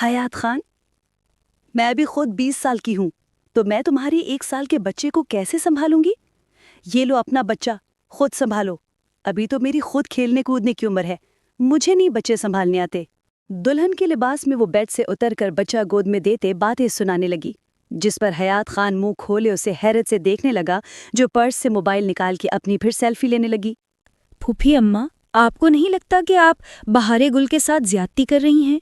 حیات خان، میں ابھی خود 20 سال کی ہوں تو میں تمہاری 1 سال کے بچے کو کیسے سنبھالوں گی؟ یہ لو اپنا بچہ خود سنبھالو، ابھی تو میری خود کھیلنے کودنے کی عمر ہے، مجھے نہیں بچے سنبھالنے آتے۔ دلہن کے لباس میں وہ بیڈ سے اتر کر بچہ گود میں دیتے باتیں سنانے لگی، جس پر حیات خان منہ کھولے اسے حیرت سے دیکھنے لگا، جو پرس سے موبائل نکال کے اپنی پھر سیلفی لینے لگی۔ پھوپھی اماں، آپ کو نہیں لگتا کہ آپ بہارے گل کے ساتھ زیادتی کر رہی ہیں؟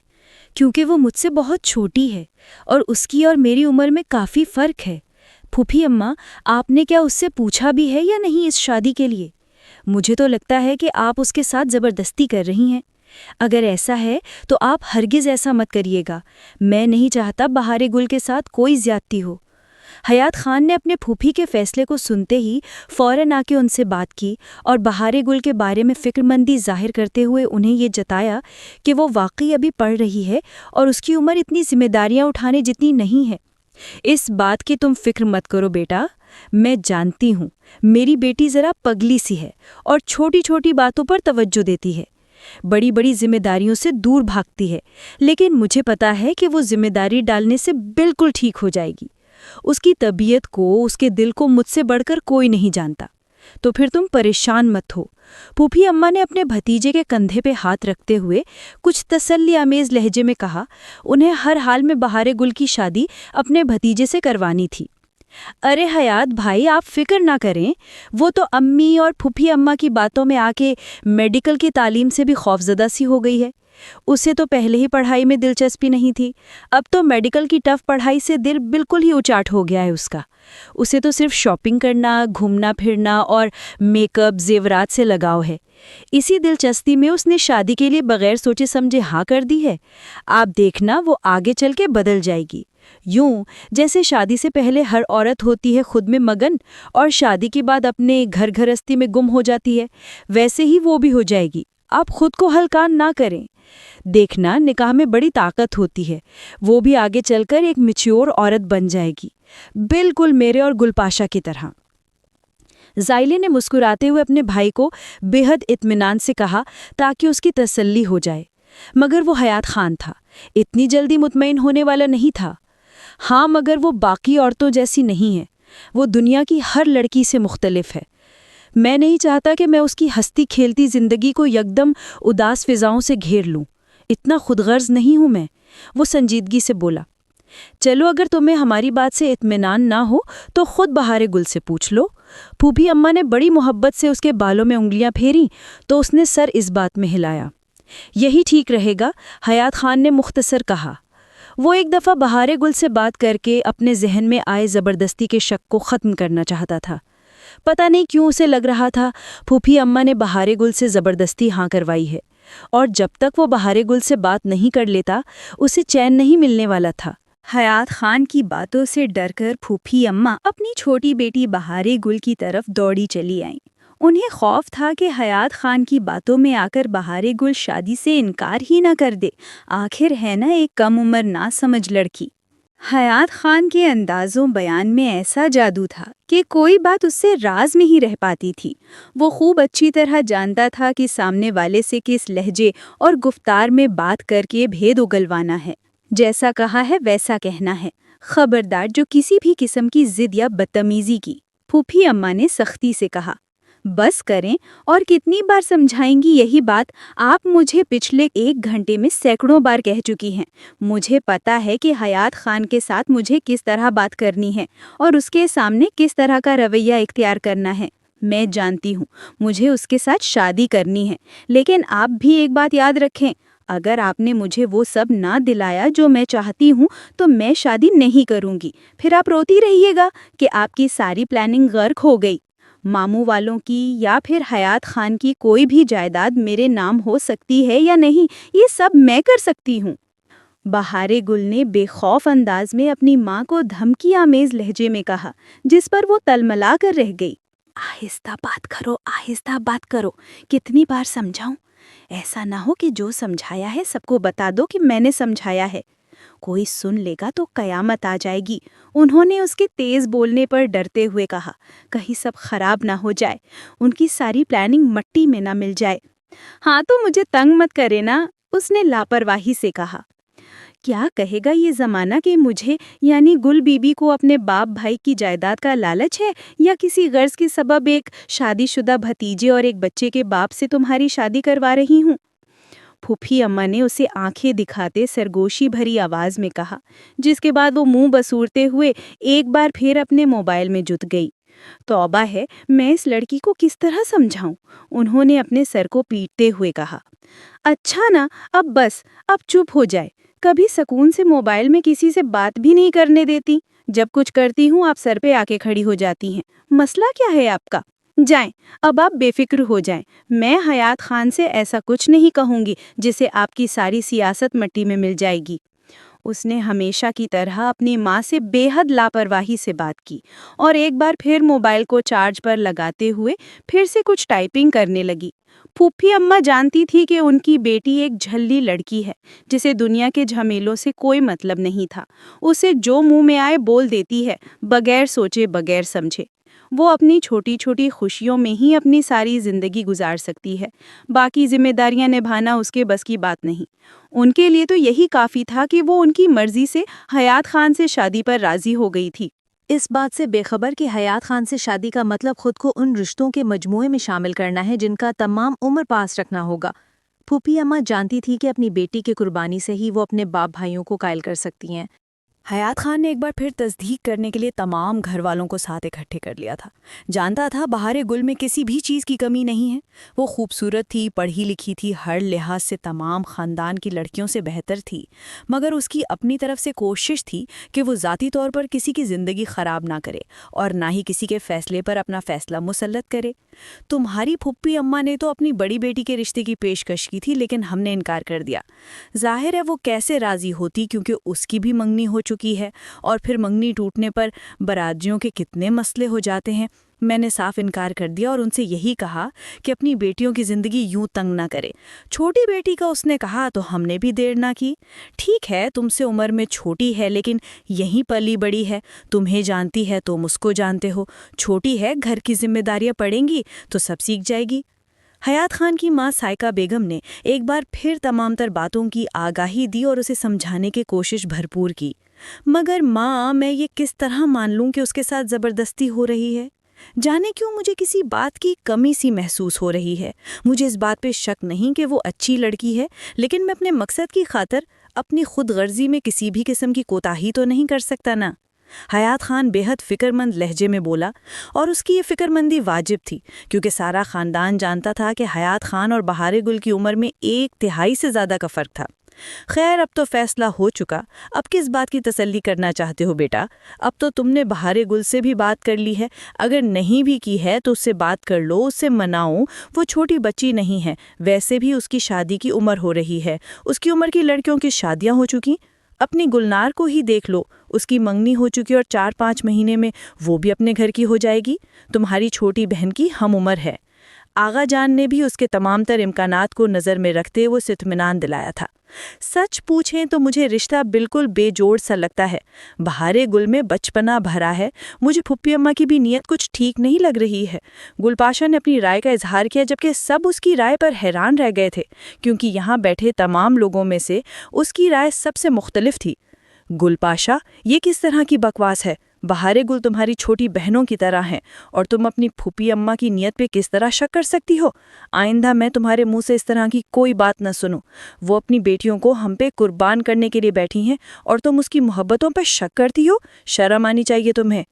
کیونکہ وہ مجھ سے بہت چھوٹی ہے اور اس کی اور میری عمر میں کافی فرق ہے۔ پھوپھی اماں، آپ نے کیا اس سے پوچھا بھی ہے یا نہیں اس شادی کے لیے؟ مجھے تو لگتا ہے کہ آپ اس کے ساتھ زبردستی کر رہی ہیں۔ اگر ایسا ہے تو آپ ہرگز ایسا مت کریے گا۔ میں نہیں چاہتا بہارے گل کے ساتھ کوئی زیادتی ہو۔ حیات خان نے اپنے پھوپھی کے فیصلے کو سنتے ہی فوراً آ کے ان سے بات کی اور بہارے گل کے بارے میں فکرمندی ظاہر کرتے ہوئے انہیں یہ جتایا کہ وہ واقعی ابھی پڑھ رہی ہے اور اس کی عمر اتنی ذمہ داریاں اٹھانے جتنی نہیں ہے۔ اس بات کی تم فکر مت کرو بیٹا، میں جانتی ہوں میری بیٹی ذرا پگلی سی ہے اور چھوٹی چھوٹی باتوں پر توجہ دیتی ہے، بڑی بڑی ذمہ داریوں سے دور بھاگتی ہے، لیکن مجھے پتا ہے کہ وہ ذمہ داری ڈالنے سے بالکل ٹھیک ہو جائے گی۔ اس کی طبیعت کو، اس کے دل کو مجھ سے بڑھ کر کوئی نہیں جانتا، تو پھر تم پریشان مت ہو۔ پھوپھی اماں نے اپنے بھتیجے کے کندھے پہ ہاتھ رکھتے ہوئے کچھ تسلی آمیز لہجے میں کہا، انہیں ہر حال میں بہارے گل کی شادی اپنے بھتیجے سے کروانی تھی۔ ارے حیات بھائی، آپ فکر نہ کریں، وہ تو امی اور پھوپھی اماں کی باتوں میں آ کے میڈیکل کی تعلیم سے بھی خوفزدہ سی ہو گئی ہے۔ اسے تو پہلے ہی پڑھائی میں دلچسپی نہیں تھی، اب تو میڈیکل کی ٹف پڑھائی سے دل بالکل ہی اچاٹ ہو گیا ہے اس کا۔ اسے تو صرف شاپنگ کرنا، گھومنا پھرنا اور میک اپ زیورات سے لگاؤ ہے۔ اسی دلچسپی میں اس نے شادی کے لیے بغیر سوچے سمجھے ہاں کر دی ہے۔ آپ دیکھنا وہ آگے چل کے بدل جائے گی، یوں جیسے شادی سے پہلے ہر عورت ہوتی ہے خود میں مگن اور شادی کے بعد اپنے گھر گھرستی میں گم ہو جاتی ہے، ویسے ہی وہ بھی ہو جائے گی۔ آپ خود کو ہلکان نہ کریں۔ دیکھنا نکاح میں بڑی طاقت ہوتی ہے، وہ بھی آگے چل کر ایک میچور عورت بن جائے گی، بالکل میرے اور گل پاشا کی طرح۔ زائلے نے مسکراتے ہوئے اپنے بھائی کو بے حد اطمینان سے کہا تاکہ اس کی تسلی ہو جائے، مگر وہ حیات خان تھا، اتنی جلدی مطمئن ہونے والا نہیں تھا۔ ہاں، مگر وہ باقی عورتوں جیسی نہیں ہے، وہ دنیا کی ہر لڑکی سے مختلف ہے۔ میں نہیں چاہتا کہ میں اس کی ہستی کھیلتی زندگی کو یکدم اداس فضاؤں سے گھیر لوں، اتنا خود غرض نہیں ہوں میں۔ وہ سنجیدگی سے بولا، چلو اگر تمہیں ہماری بات سے اطمینان نہ ہو تو خود بہارے گل سے پوچھ لو۔ پھوپھی اماں نے بڑی محبت سے اس کے بالوں میں انگلیاں پھیریں تو اس نے سر اس بات میں ہلایا۔ یہی ٹھیک رہے گا، حیات خان نے مختصر کہا۔ وہ ایک دفعہ بہارے گل سے بات کر کے اپنے ذہن میں آئے زبردستی کے شک کو ختم کرنا چاہتا تھا۔ پتہ نہیں کیوں اسے لگ رہا تھا پھوپھی اماں نے بہارے گل سے زبردستی ہاں کروائی ہے، اور جب تک وہ بہارے گل سے بات نہیں کر لیتا اسے چین نہیں ملنے والا تھا۔ حیات خان کی باتوں سے ڈر کر پھوپھی اماں اپنی چھوٹی بیٹی بہارے گل کی طرف دوڑی چلی آئیں۔ انہیں خوف تھا کہ حیات خان کی باتوں میں آ کر بہارے گل شادی سے انکار ہی نہ کر دے، آخر ہے نا ایک کم عمر نہ سمجھ لڑکی۔ حیات خان کے اندازوں بیان میں ایسا جادو تھا کہ کوئی بات اس سے راز میں ہی رہ پاتی تھی۔ وہ خوب اچھی طرح جانتا تھا کہ سامنے والے سے کس لہجے اور گفتار میں بات کر کے بھید اگلوانا ہے، جیسا کہا ہے ویسا کہنا ہے، خبردار جو کسی بھی قسم کی ضد یا بدتمیزی کی۔ پھوپھی اماں نے سختی سے کہا، بس کریں، اور کتنی بار سمجھائیں گی یہی بات؟ آپ مجھے پچھلے 1 گھنٹے میں سینکڑوں بار کہہ چکی ہیں۔ مجھے پتا ہے کہ حیات خان کے ساتھ مجھے کس طرح بات کرنی ہے اور اس کے سامنے کس طرح کا رویہ اختیار کرنا ہے۔ میں جانتی ہوں مجھے اس کے ساتھ شادی کرنی ہے، لیکن آپ بھی ایک بات یاد رکھیں، اگر آپ نے مجھے وہ سب نہ دلایا جو میں چاہتی ہوں تو میں شادی نہیں کروں گی۔ پھر آپ روتی رہیے گا کہ آپ کی ساری پلاننگ غرق ہو گئی۔ ماموں والوں کی یا پھر حیات خان کی کوئی بھی جائیداد میرے نام ہو سکتی ہے یا نہیں، یہ سب میں کر سکتی ہوں۔ بہارے گل نے بے خوف انداز میں اپنی ماں کو دھمکی آمیز لہجے میں کہا، جس پر وہ تلملا کر رہ گئی۔ آہستہ بات کرو، آہستہ بات کرو، کتنی بار سمجھاؤں؟ ایسا نہ ہو کہ جو سمجھایا ہے سب کو بتا دو کہ میں نے سمجھایا ہے، کوئی سن لے گا تو قیامت آ جائے گی۔ انہوں نے اس کے تیز بولنے پر ڈرتے ہوئے کہا، کہیں سب خراب نہ ہو جائے، ان کی ساری پلاننگ مٹی میں نہ مل جائے۔ ہاں تو مجھے تنگ مت کرے نا، اس نے لاپرواہی سے کہا۔ کیا کہے گا یہ زمانہ کہ مجھے یعنی گل بی بی کو اپنے باپ بھائی کی جائیداد کا لالچ ہے، یا کسی غرض کے سبب ایک شادی شدہ بھتیجے اور ایک بچے کے باپ سے تمہاری شادی کروا رہی ہوں؟ پھوپھی اماں نے اسے آنکھیں دکھاتے سرگوشی بھری آواز میں کہا، جس کے بعد وہ منہ بسورتے ہوئے ایک بار پھر اپنے موبائل میں جت گئی۔ توبہ ہے، میں اس لڑکی کو کس طرح سمجھاؤں؟ انہوں نے اپنے سر کو پیٹتے ہوئے کہا۔ اچھا نا، اب بس، اب چپ ہو جائے۔ کبھی سکون سے موبائل میں کسی سے بات بھی نہیں کرنے دیتی۔ جب کچھ کرتی ہوں آپ سر پہ آ کے کھڑی ہو جاتی ہیں۔ مسئلہ کیا ہے آپ کا؟ جائیں، اب آپ بے فکر ہو جائیں۔ میں حیات خان سے ایسا کچھ نہیں کہوں گی جسے آپ کی ساری سیاست مٹی میں مل جائے گی۔ اس نے ہمیشہ کی طرح اپنی ماں سے بے حد لاپرواہی سے بات کی اور ایک بار پھر موبائل کو چارج پر لگاتے ہوئے پھر سے کچھ ٹائپنگ کرنے لگی۔ پھوپھی اماں جانتی تھی کہ ان کی بیٹی ایک جھلی لڑکی ہے جسے دنیا کے جھمیلوں سے کوئی مطلب نہیں تھا۔ اسے جو منہ میں آئے بول دیتی ہے، بغیر سوچے بغیر سمجھے۔ وہ اپنی چھوٹی چھوٹی خوشیوں میں ہی اپنی ساری زندگی گزار سکتی ہے، باقی ذمہ داریاں نبھانا اس کے بس کی بات نہیں۔ ان کے لیے تو یہی کافی تھا کہ وہ ان کی مرضی سے حیات خان سے شادی پر راضی ہو گئی تھی۔ اس بات سے بے خبر کہ حیات خان سے شادی کا مطلب خود کو ان رشتوں کے مجموعے میں شامل کرنا ہے جن کا تمام عمر پاس رکھنا ہوگا۔ پھوپھی اماں جانتی تھی کہ اپنی بیٹی کی قربانی سے ہی وہ اپنے باپ بھائیوں کو قائل کر سکتی ہیں۔ حیات خان نے ایک بار پھر تصدیق کرنے کے لیے تمام گھر والوں کو ساتھ اکٹھے کر لیا تھا۔ جانتا تھا بہار گل میں کسی بھی چیز کی کمی نہیں ہے۔ وہ خوبصورت تھی، پڑھی لکھی تھی، ہر لحاظ سے تمام خاندان کی لڑکیوں سے بہتر تھی، مگر اس کی اپنی طرف سے کوشش تھی کہ وہ ذاتی طور پر کسی کی زندگی خراب نہ کرے اور نہ ہی کسی کے فیصلے پر اپنا فیصلہ مسلط کرے۔ تمہاری پھوپھی اماں نے تو اپنی بڑی بیٹی کے رشتے کی پیشکش کی تھی، لیکن ہم نے انکار کر دیا۔ ظاہر ہے وہ کیسے راضی ہوتی، کیونکہ اس کی بھی منگنی ہو چکی ہے، اور پھر منگنی ٹوٹنے پر برادریوں کے کتنے مسئلے ہو جاتے ہیں۔ میں نے صاف انکار کر دیا اور ان سے یہی کہا کہ اپنی بیٹیوں کی زندگی یوں تنگ نہ کرے۔ چھوٹی بیٹی کا اس نے کہا تو ہم نے بھی دیر نہ کی۔ ٹھیک ہے، تم سے عمر میں چھوٹی ہے، لیکن یہیں پلی بڑی ہے، تمہیں جانتی ہے تم اس کو جانتے ہو۔ چھوٹی ہے، گھر کی ذمہ داریاں پڑیں گی تو سب سیکھ جائے گی۔ حیات خان کی ماں سائقہ بیگم نے ایک بار پھر تمام تر باتوں کی آگاہی دی اور اسے سمجھانے کی کوشش بھرپور کی۔ مگر ماں، میں یہ کس طرح مان لوں کہ اس کے ساتھ زبردستی ہو رہی ہے؟ جانے کیوں مجھے کسی بات کی کمی سی محسوس ہو رہی ہے۔ مجھے اس بات پہ شک نہیں کہ وہ اچھی لڑکی ہے، لیکن میں اپنے مقصد کی خاطر اپنی خود غرضی میں کسی بھی قسم کی کوتاہی تو نہیں کر سکتا نا۔ حیات خان بے حد فکر مند لہجے میں بولا، اور اس کی یہ فکر مندی واجب تھی، کیونکہ سارا خاندان جانتا تھا کہ حیات خان اور بہار گل کی عمر میں 1/3 سے زیادہ کا فرق تھا۔ خیر، اب تو فیصلہ ہو چکا، اب کس بات کی تسلی کرنا چاہتے ہو بیٹا؟ اب تو تم نے بہار گل سے بھی بات کر لی ہے، اگر نہیں بھی کی ہے تو اس سے بات کر لو، اس سے مناؤ۔ وہ چھوٹی بچی نہیں ہے، ویسے بھی اس کی شادی کی عمر ہو رہی ہے، اس کی عمر کی لڑکیوں کی شادیاں ہو چکی۔ اپنی گلنار کو ہی دیکھ لو، اس کی منگنی ہو چکی اور 4-5 مہینے میں وہ بھی اپنے گھر کی ہو جائے گی۔ تمہاری چھوٹی بہن کی ہم عمر ہے۔ آغا جان نے بھی اس کے تمام تر امکانات کو نظر میں رکھتے وہ اطمینان دلایا تھا۔ سچ پوچھیں تو مجھے رشتہ بالکل بے جوڑ سا لگتا ہے۔ بہار گل میں بچپنا بھرا ہے، مجھے پھوپھی اماں کی بھی نیت کچھ ٹھیک نہیں لگ رہی ہے۔ گل پاشا نے اپنی رائے کا اظہار کیا، جبکہ سب اس کی رائے پر حیران رہ گئے تھے، کیونکہ یہاں بیٹھے تمام لوگوں میں سے اس کی رائے سب سے مختلف تھی۔ گل پاشا، یہ کس طرح کی بکواس ہے؟ بہار گل تمہاری چھوٹی بہنوں کی طرح ہیں، اور تم اپنی پھوپھی اماں کی نیت پہ کس طرح شک کر سکتی ہو؟ آئندہ میں تمہارے منہ سے اس طرح کی کوئی بات نہ سنوں۔ وہ اپنی بیٹیوں کو ہم پہ قربان کرنے کے لیے بیٹھی ہیں، اور تم اس کی محبتوں پہ شک کرتی ہو؟ شرم آنی چاہیے تمہیں۔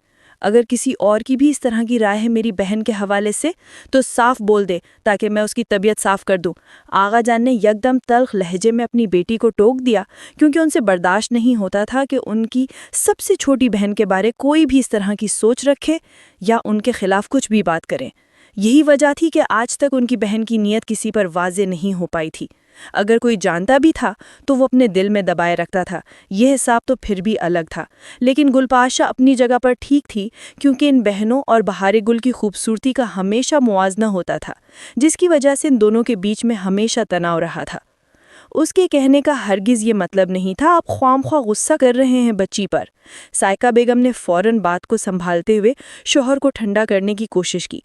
اگر کسی اور کی بھی اس طرح کی رائے ہے میری بہن کے حوالے سے تو صاف بول دے، تاکہ میں اس کی طبیعت صاف کر دوں۔ آغا جان نے یکدم تلخ لہجے میں اپنی بیٹی کو ٹوک دیا، کیونکہ ان سے برداشت نہیں ہوتا تھا کہ ان کی سب سے چھوٹی بہن کے بارے کوئی بھی اس طرح کی سوچ رکھے یا ان کے خلاف کچھ بھی بات کرے۔ یہی وجہ تھی کہ آج تک ان کی بہن کی نیت کسی پر واضح نہیں ہو پائی تھی۔ اگر کوئی جانتا بھی تھا تو وہ اپنے دل میں دبائے رکھتا تھا، یہ حساب تو پھر بھی الگ تھا۔ لیکن گل پاشا اپنی جگہ پر ٹھیک تھی، کیونکہ ان بہنوں اور بہار گل کی خوبصورتی کا ہمیشہ موازنہ ہوتا تھا، جس کی وجہ سے ان دونوں کے بیچ میں ہمیشہ تناؤ رہا تھا۔ اس کے کہنے کا ہرگز یہ مطلب نہیں تھا آپ خواہ مخواہ غصہ کر رہے ہیں بچی پر۔ سائقہ بیگم نے فوراً بات کو سنبھالتے ہوئے شوہر کو ٹھنڈا کرنے کی کوشش کی۔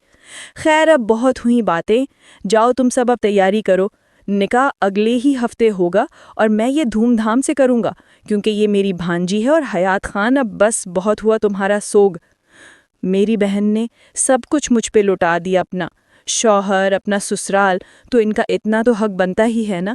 خیر، اب بہت ہوئی باتیں، جاؤ تم سب اب تیاری کرو، نکاح اگلے ہی ہفتے ہوگا اور میں یہ دھوم دھام سے کروں گا کیونکہ یہ میری بھانجی ہے اور حیات خان اب بس بہت ہوا تمہارا سوگ۔ میری بہن نے سب کچھ مجھ پہ لوٹا دیا، اپنا شوہر، اپنا سسرال، تو ان کا اتنا تو حق بنتا ہی ہے نا۔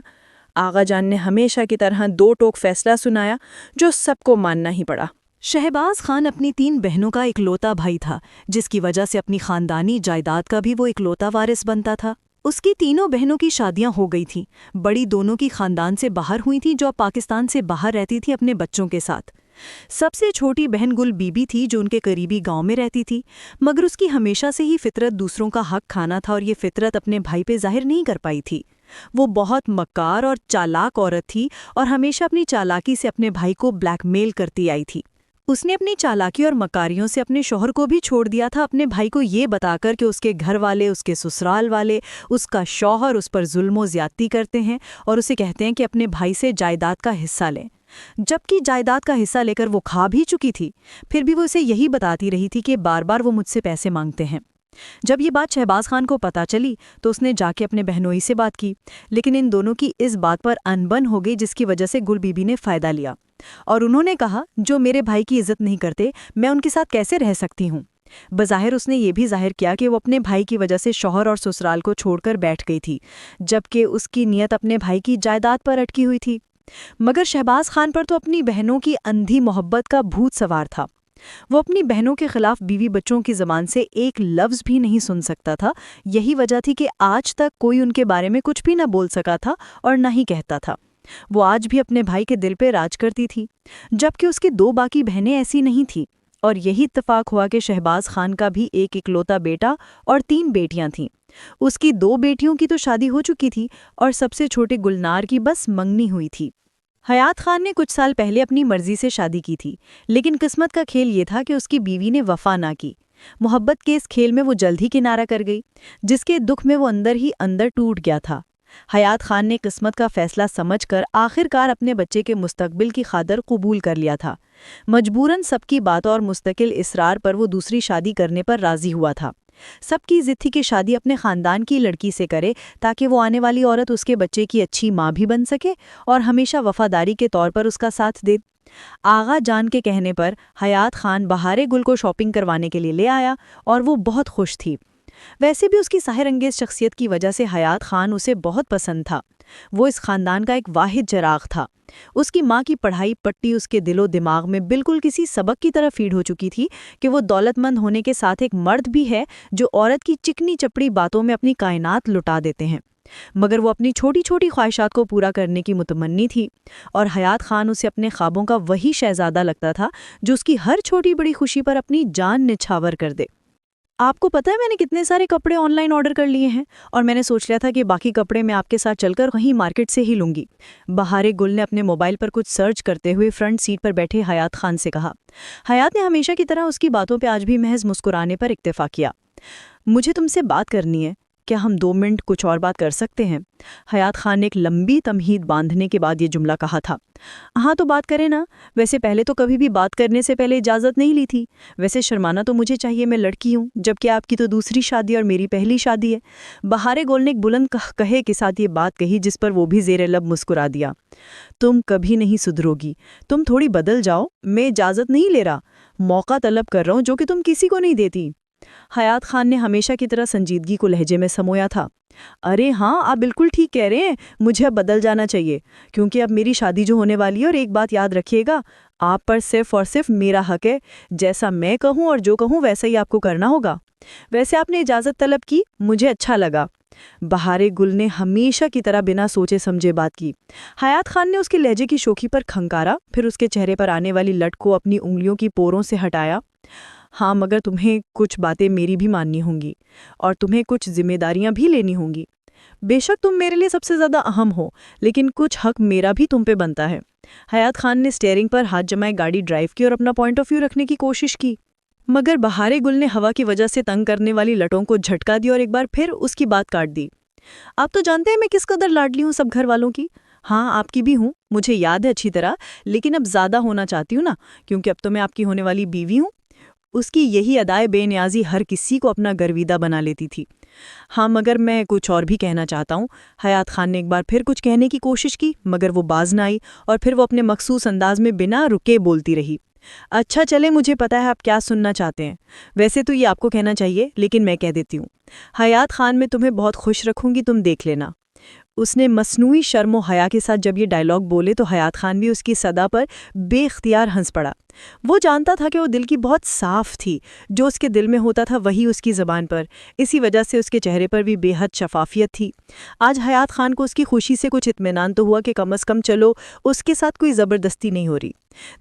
آغا جان نے ہمیشہ کی طرح دو ٹوک فیصلہ سنایا جو سب کو ماننا ہی پڑا۔ شہباز خان اپنی 3 بہنوں کا اکلوتا بھائی تھا، جس کی وجہ سے اپنی خاندانی جائیداد کا بھی وہ اکلوتا وارث بنتا تھا۔ اس کی تینوں بہنوں کی شادیاں ہو گئی تھیں۔ بڑی دونوں کی خاندان سے باہر ہوئی تھیں، جو اب پاکستان سے باہر رہتی تھی اپنے بچوں کے ساتھ۔ سب سے چھوٹی بہن گل بی بی تھی جو ان کے قریبی گاؤں میں رہتی تھی، مگر اس کی ہمیشہ سے ہی فطرت دوسروں کا حق کھانا تھا اور یہ فطرت اپنے بھائی پہ ظاہر نہیں کر پائی تھی۔ وہ بہت مکار اور چالاک عورت تھی اور ہمیشہ اپنی چالاکی سے اپنے بھائی کو بلیک میل کرتی آئی تھی۔ اس نے اپنی چالاکی اور مکاریوں سے اپنے شوہر کو بھی چھوڑ دیا تھا، اپنے بھائی کو یہ بتا کر کہ اس کے گھر والے، اس کے سسرال والے، اس کا شوہر اس پر ظلم و زیادتی کرتے ہیں اور اسے کہتے ہیں کہ اپنے بھائی سے جائیداد کا حصہ لیں۔ جبکہ جائیداد کا حصہ لے کر وہ کھا بھی چکی تھی، پھر بھی وہ اسے یہی بتاتی رہی تھی کہ بار بار وہ مجھ سے پیسے مانگتے ہیں۔ جب یہ بات شہباز خان کو پتہ چلی تو اس نے جا کے اپنے بہنوئی سے بات کی، لیکن ان دونوں کی اس بات پر انبن ہو گئی، جس کی وجہ سے گل بی بی نے فائدہ لیا اور انہوں نے کہا جو میرے بھائی کی عزت نہیں کرتے میں ان کے ساتھ کیسے رہ سکتی ہوں۔ بظاہر اس نے یہ بھی ظاہر کیا کہ وہ اپنے بھائی کی وجہ سے شوہر اور سسرال کو چھوڑ کر بیٹھ گئی تھی، جبکہ اس کی نیت اپنے بھائی کی جائیداد پر اٹکی ہوئی تھی۔ مگر شہباز خان پر تو اپنی بہنوں کی اندھی محبت کا بھوت سوار تھا۔ وہ اپنی بہنوں کے خلاف بیوی بچوں کی زبان سے ایک لفظ بھی نہیں سن سکتا تھا۔ یہی وجہ تھی کہ آج تک کوئی ان کے بارے میں کچھ بھی نہ بول سکا تھا اور نہ ہی کہتا تھا۔ وہ آج بھی اپنے بھائی کے دل پہ راج کرتی تھی، جبکہ اس کی 2 باقی بہنیں ایسی نہیں تھیں۔ اور یہی اتفاق ہوا کہ شہباز خان کا بھی ایک اکلوتا بیٹا اور 3 بیٹیاں تھیں۔ اس کی 2 بیٹیوں کی تو شادی ہو چکی تھی اور سب سے چھوٹے گلنار کی بس منگنی ہوئی تھی۔ حیات خان نے کچھ سال پہلے اپنی مرضی سے شادی کی تھی، لیکن قسمت کا کھیل یہ تھا کہ اس کی بیوی نے وفا نہ کی۔ محبت کے اس کھیل میں وہ جلد ہی کنارہ کر گئی، جس کے دکھ میں وہ اندر ہی اندر ٹوٹ گیا تھا۔ حیات خان نے قسمت کا فیصلہ سمجھ کر آخر کار اپنے بچے کے مستقبل کی خاطر قبول کر لیا تھا۔ مجبوراً سب کی باتوں اور مستقل اصرار پر وہ دوسری شادی کرنے پر راضی ہوا تھا۔ سب کی ضد تھی کہ شادی اپنے خاندان کی لڑکی سے کرے تاکہ وہ آنے والی عورت اس کے بچے کی اچھی ماں بھی بن سکے اور ہمیشہ وفاداری کے طور پر اس کا ساتھ دے۔ آغا جان کے کہنے پر حیات خان بہارے گل کو شاپنگ کروانے کے لیے لے آیا اور وہ بہت خوش تھی۔ ویسے بھی اس کی ساحر انگیز شخصیت کی وجہ سے حیات خان اسے بہت پسند تھا۔ وہ اس خاندان کا ایک واحد چراغ تھا۔ اس کی ماں کی پڑھائی پٹی اس کے دل و دماغ میں بالکل کسی سبق کی طرح فیڈ ہو چکی تھی کہ وہ دولت مند ہونے کے ساتھ ایک مرد بھی ہے جو عورت کی چکنی چپڑی باتوں میں اپنی کائنات لٹا دیتے ہیں، مگر وہ اپنی چھوٹی چھوٹی خواہشات کو پورا کرنے کی متمنی تھی اور حیات خان اسے اپنے خوابوں کا وہی شہزادہ لگتا تھا جو اس کی ہر چھوٹی بڑی خوشی پر اپنی جان نچھاور کر دے۔ آپ کو پتہ ہے میں نے کتنے سارے کپڑے آن لائن آرڈر کر لیے ہیں اور میں نے سوچ لیا تھا کہ باقی کپڑے میں آپ کے ساتھ چل کر وہیں مارکیٹ سے ہی لوں گی۔ بہارے گل نے اپنے موبائل پر کچھ سرچ کرتے ہوئے فرنٹ سیٹ پر بیٹھے حیات خان سے کہا۔ حیات نے ہمیشہ کی طرح اس کی باتوں پہ آج بھی محض مسکرانے پر اکتفا کیا۔ مجھے تم سے بات کرنی ہے، کیا ہم 2 منٹ کچھ اور بات کر سکتے ہیں؟ حیات خان نے ایک لمبی تمہید باندھنے کے بعد یہ جملہ کہا تھا۔ ہاں تو بات کریں نا، ویسے پہلے تو کبھی بھی بات کرنے سے پہلے اجازت نہیں لی تھی۔ ویسے شرمانا تو مجھے چاہیے، میں لڑکی ہوں، جبکہ آپ کی تو دوسری شادی اور میری پہلی شادی ہے۔ بہارے گول نے ایک بلند کہے کے ساتھ یہ بات کہی جس پر وہ بھی زیر لب مسکرا دیا۔ تم کبھی نہیں سدھرو گی، تم تھوڑی بدل جاؤ، میں اجازت نہیں لے رہا، موقع طلب کر رہا ہوں جو کہ تم کسی کو نہیں دیتی۔ حیات خان نے ہمیشہ کی طرح سنجیدگی کو لہجے میں سمویا تھا۔ ارے ہاں، آپ بالکل ٹھیک کہہ رہے ہیں، مجھے اب بدل جانا چاہیے، کیونکہ اب میری شادی جو ہونے والی ہے، اور ایک بات یاد رکھیے گا، آپ پر صرف اور صرف میرا حق ہے، جیسا میں کہوں اور جو کہوں ویسا ہی آپ کو کرنا ہوگا۔ ویسے آپ نے اجازت طلب کی، مجھے اچھا لگا۔ بہارے گل نے ہمیشہ کی طرح بنا سوچے سمجھے بات کی۔ حیات خان نے اس کے لہجے کی شوخی پر کھنکارا، پھر اس کے چہرے پر آنے والی لٹ کو اپنی انگلیوں کی پوروں سے ہٹایا۔ ہاں، مگر تمہیں کچھ باتیں میری بھی ماننی ہوں گی اور تمہیں کچھ ذمہ داریاں بھی لینی ہوں گی۔ بے شک تم میرے لیے سب سے زیادہ اہم ہو، لیکن کچھ حق میرا بھی تم پہ بنتا ہے۔ حیات خان نے سٹیئرنگ پر ہاتھ جمائے گاڑی ڈرائیو کی اور اپنا پوائنٹ آف ویو رکھنے کی کوشش کی، مگر بہارے گل نے ہوا کی وجہ سے تنگ کرنے والی لٹوں کو جھٹکا دیا اور ایک بار پھر اس کی بات کاٹ دی۔ آپ تو جانتے ہیں میں کس قدر لاڈلی ہوں سب گھر والوں کی۔ ہاں، آپ کی بھی ہوں، مجھے یاد ہے اچھی طرح، لیکن اب زیادہ ہونا چاہتی ہوں نا، کیونکہ اب تو میں آپ کی ہونے والی بیوی ہوں۔ اس کی یہی ادائے بے نیازی ہر کسی کو اپنا گرویدہ بنا لیتی تھی۔ ہاں مگر میں کچھ اور بھی کہنا چاہتا ہوں۔ حیات خان نے ایک بار پھر کچھ کہنے کی کوشش کی مگر وہ باز نہ آئی اور پھر وہ اپنے مخصوص انداز میں بنا رکے بولتی رہی۔ اچھا چلے، مجھے پتا ہے آپ کیا سننا چاہتے ہیں۔ ویسے تو یہ آپ کو کہنا چاہیے لیکن میں کہہ دیتی ہوں۔ حیات خان میں تمہیں بہت خوش رکھوں گی، تم دیکھ لینا۔ اس نے مصنوعی شرم و حیا کے ساتھ جب یہ ڈائیلاگ بولے تو حیات خان بھی اس کی صدا پر بے اختیار ہنس پڑا۔ وہ جانتا تھا کہ وہ دل کی بہت صاف تھی، جو اس کے دل میں ہوتا تھا وہی اس کی زبان پر، اسی وجہ سے اس کے چہرے پر بھی بے حد شفافیت تھی۔ آج حیات خان کو اس کی خوشی سے کچھ اطمینان تو ہوا کہ کم از کم چلو اس کے ساتھ کوئی زبردستی نہیں ہو رہی۔